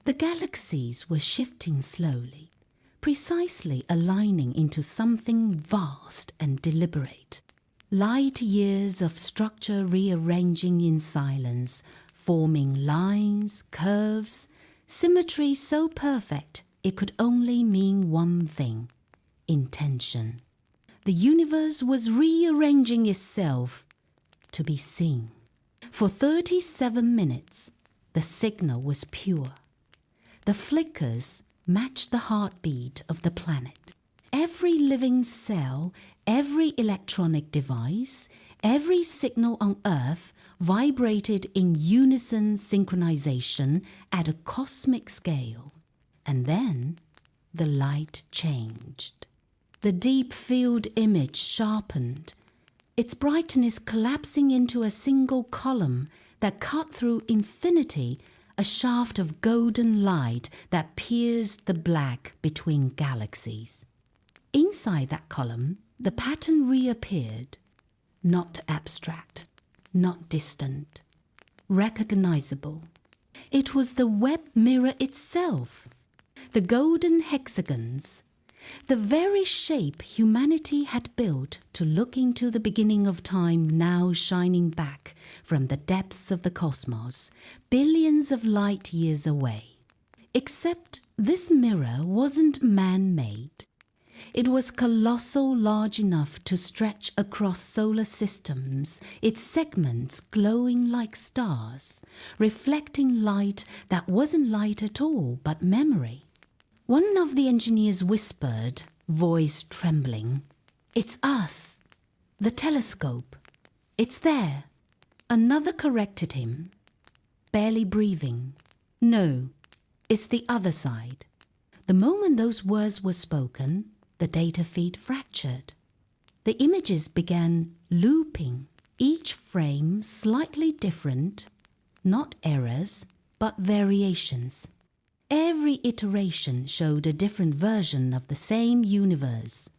The galaxies were shifting slowly, precisely aligning into something vast and deliberate. Light years of structure rearranging in silence, forming lines, curves, symmetry so perfect it could only mean one thing: intention. The universe was rearranging itself to be seen. For 37 minutes, the signal was pure. The flickers matched the heartbeat of the planet. Every living cell, every electronic device, every signal on Earth vibrated in unison synchronization at a cosmic scale. And then the light changed. The deep field image sharpened, its brightness collapsing into a single column that cut through infinity, a shaft of golden light that pierced the black between galaxies. Inside that column, the pattern reappeared, not abstract, not distant, recognizable. It was the Webb mirror itself. The golden hexagons, the very shape humanity had built to look into the beginning of time, now shining back from the depths of the cosmos, billions of light years away. Except this mirror wasn't man-made. It was colossal, large enough to stretch across solar systems, its segments glowing like stars, reflecting light that wasn't light at all, but memory. One of the engineers whispered, voice trembling, "It's us, the telescope. It's there." Another corrected him, barely breathing, "No, it's the other side." The moment those words were spoken, the data feed fractured. The images began looping, each frame slightly different, not errors, but variations. Every iteration showed a different version of the same universe.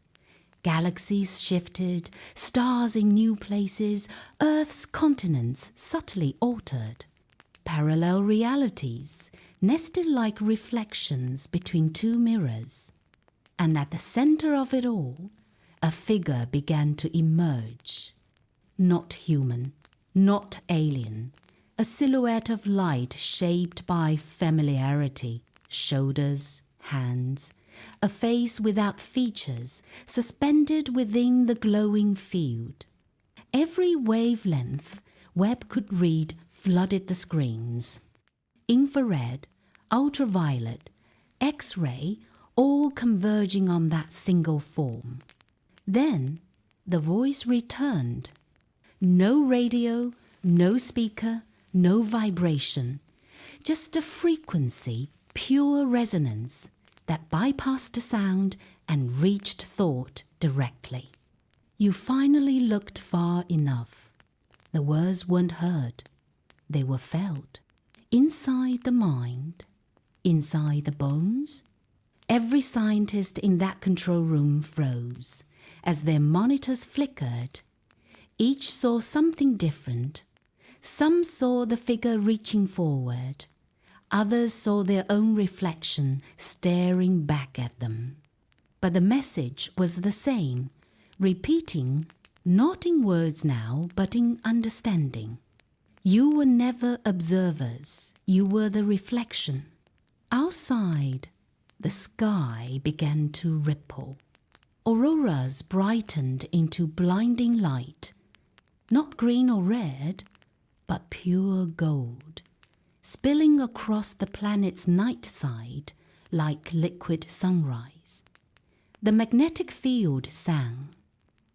Galaxies shifted, stars in new places, Earth's continents subtly altered. Parallel realities, nested like reflections between two mirrors. And at the center of it all, a figure began to emerge. Not human, not alien, a silhouette of light shaped by familiarity, shoulders, hands, a face without features, suspended within the glowing field. Every wavelength Webb could read flooded the screens. Infrared, ultraviolet, X-ray, all converging on that single form. Then the voice returned. No radio, no speaker, no vibration, just a frequency, pure resonance that bypassed sound and reached thought directly. You finally looked far enough. The words weren't heard. They were felt. Inside the mind, inside the bones. Every scientist in that control room froze as their monitors flickered. Each saw something different. Some saw the figure reaching forward. Others saw their own reflection staring back at them. But the message was the same, repeating, not in words now, but in understanding. You were never observers. You were the reflection. Outside, the sky began to ripple. Auroras brightened into blinding light, not green or red, but pure gold, spilling across the planet's night side like liquid sunrise. The magnetic field sang.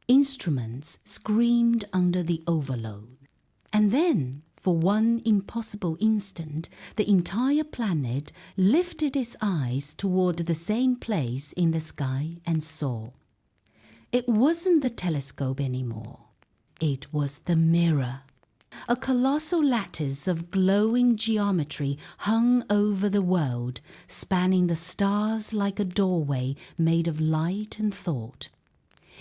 Instruments screamed under the overload. And then, for one impossible instant, the entire planet lifted its eyes toward the same place in the sky and saw. It wasn't the telescope anymore. It was the mirror. A colossal lattice of glowing geometry hung over the world, spanning the stars like a doorway made of light and thought.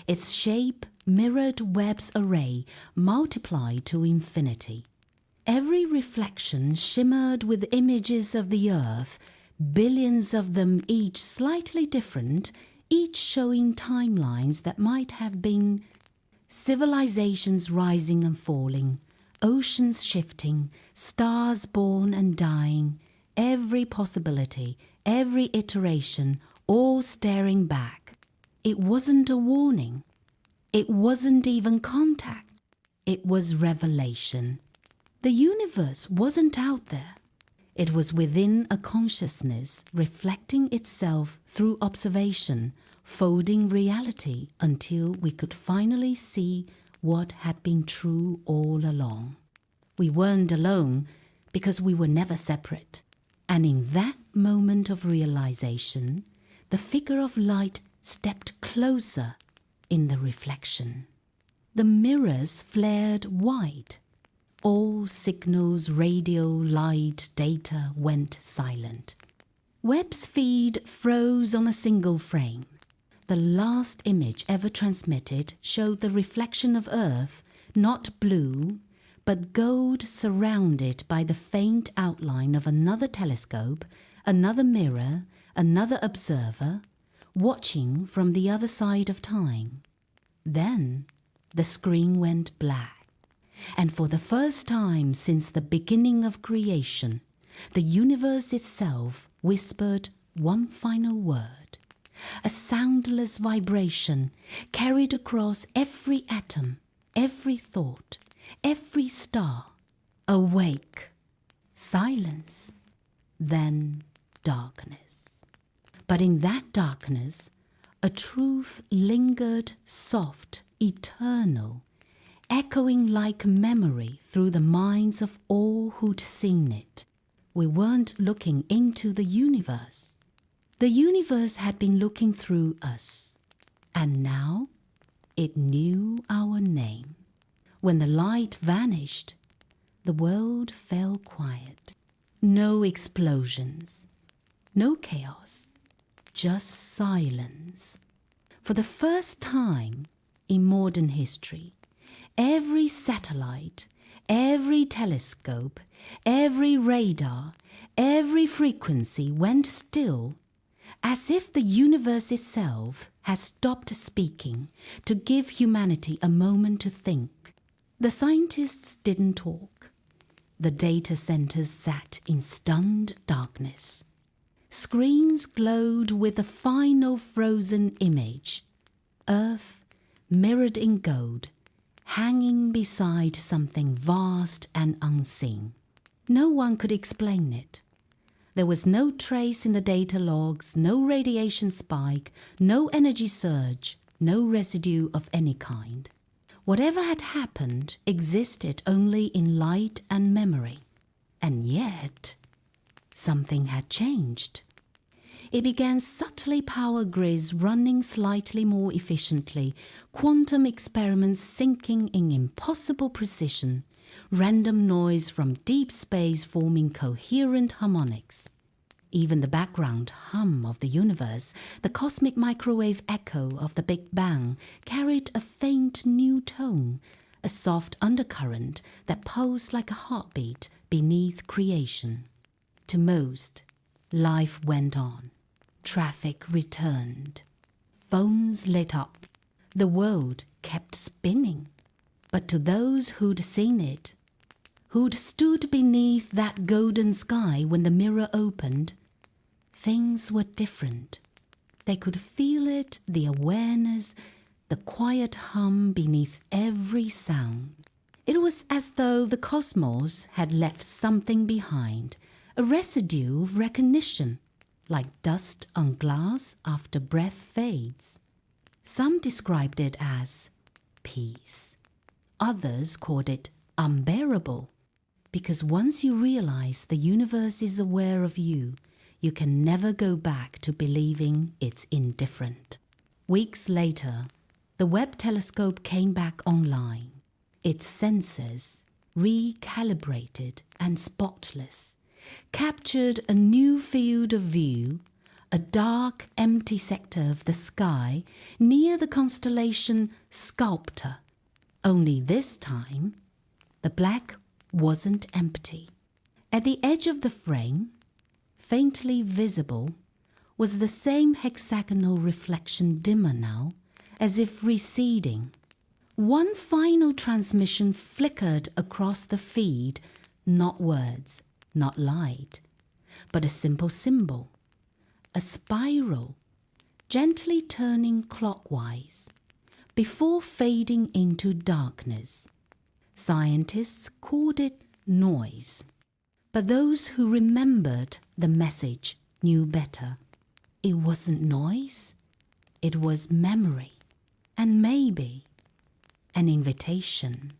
Its shape mirrored Webb's array, multiplied to infinity. Every reflection shimmered with images of the Earth, billions of them each slightly different, each showing timelines that might have been civilizations rising and falling, oceans shifting, stars born and dying, every possibility, every iteration, all staring back. It wasn't a warning. It wasn't even contact. It was revelation. The universe wasn't out there. It was within a consciousness reflecting itself through observation, folding reality until we could finally see what had been true all along. We weren't alone because we were never separate. And in that moment of realization, the figure of light stepped closer in the reflection. The mirrors flared white. All signals, radio, light, data went silent. Webb's feed froze on a single frame. The last image ever transmitted showed the reflection of Earth, not blue, but gold, surrounded by the faint outline of another telescope, another mirror, another observer, watching from the other side of time. Then the screen went black, and for the first time since the beginning of creation, the universe itself whispered one final word, a soundless vibration carried across every atom, every thought, every star. Awake, silence, then darkness. But in that darkness, a truth lingered, soft, eternal, echoing like memory through the minds of all who'd seen it. We weren't looking into the universe. The universe had been looking through us, and now it knew our name. When the light vanished, the world fell quiet. No explosions, no chaos, just silence. For the first time in modern history, every satellite, every telescope, every radar, every frequency went still, as if the universe itself has stopped speaking to give humanity a moment to think. The scientists didn't talk. The data centers sat in stunned darkness. Screens glowed with the final frozen image, Earth mirrored in gold, hanging beside something vast and unseen. No one could explain it. There was no trace in the data logs, no radiation spike, no energy surge, no residue of any kind. Whatever had happened existed only in light and memory. And yet, something had changed. It began subtly, power grids running slightly more efficiently, quantum experiments sinking in impossible precision, random noise from deep space forming coherent harmonics. Even the background hum of the universe, the cosmic microwave echo of the Big Bang, carried a faint new tone, a soft undercurrent that pulsed like a heartbeat beneath creation. To most, life went on. Traffic returned. Phones lit up. The world kept spinning. But to those who'd seen it, who'd stood beneath that golden sky when the mirror opened, things were different. They could feel it, the awareness, the quiet hum beneath every sound. It was as though the cosmos had left something behind, a residue of recognition, like dust on glass after breath fades. Some described it as peace. Others called it unbearable, because once you realize the universe is aware of you, you can never go back to believing it's indifferent. Weeks later, the Webb telescope came back online, its sensors recalibrated and spotless, captured a new field of view, a dark, empty sector of the sky near the constellation Sculptor. Only this time, the black wasn't empty. At the edge of the frame, faintly visible, was the same hexagonal reflection, dimmer now, as if receding. One final transmission flickered across the feed, not words, not light, but a simple symbol, a spiral, gently turning clockwise, before fading into darkness. Scientists called it noise, but those who remembered the message knew better. It wasn't noise, it was memory, and maybe an invitation.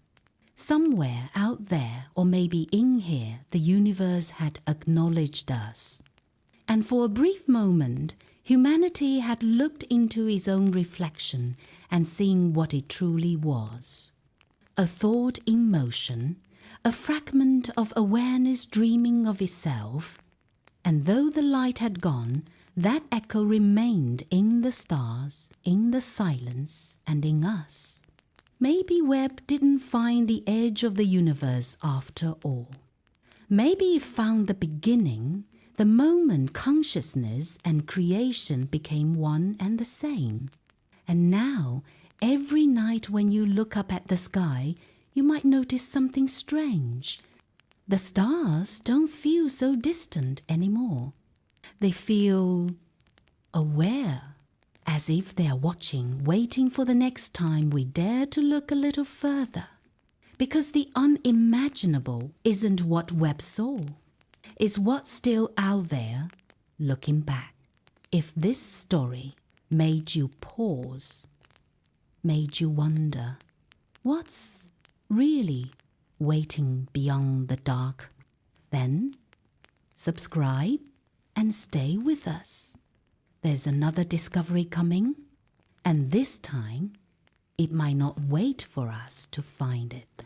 Somewhere out there, or maybe in here, the universe had acknowledged us. And for a brief moment, humanity had looked into its own reflection and seen what it truly was. A thought in motion, a fragment of awareness dreaming of itself. And though the light had gone, that echo remained in the stars, in the silence, and in us. Maybe Webb didn't find the edge of the universe after all. Maybe it found the beginning, the moment consciousness and creation became one and the same. And now, every night when you look up at the sky, you might notice something strange. The stars don't feel so distant anymore. They feel aware, as if they are watching, waiting for the next time we dare to look a little further. Because the unimaginable isn't what Webb saw. It's what's still out there, looking back. If this story made you pause, made you wonder, what's really waiting beyond the dark, then subscribe and stay with us. There's another discovery coming, and this time it might not wait for us to find it.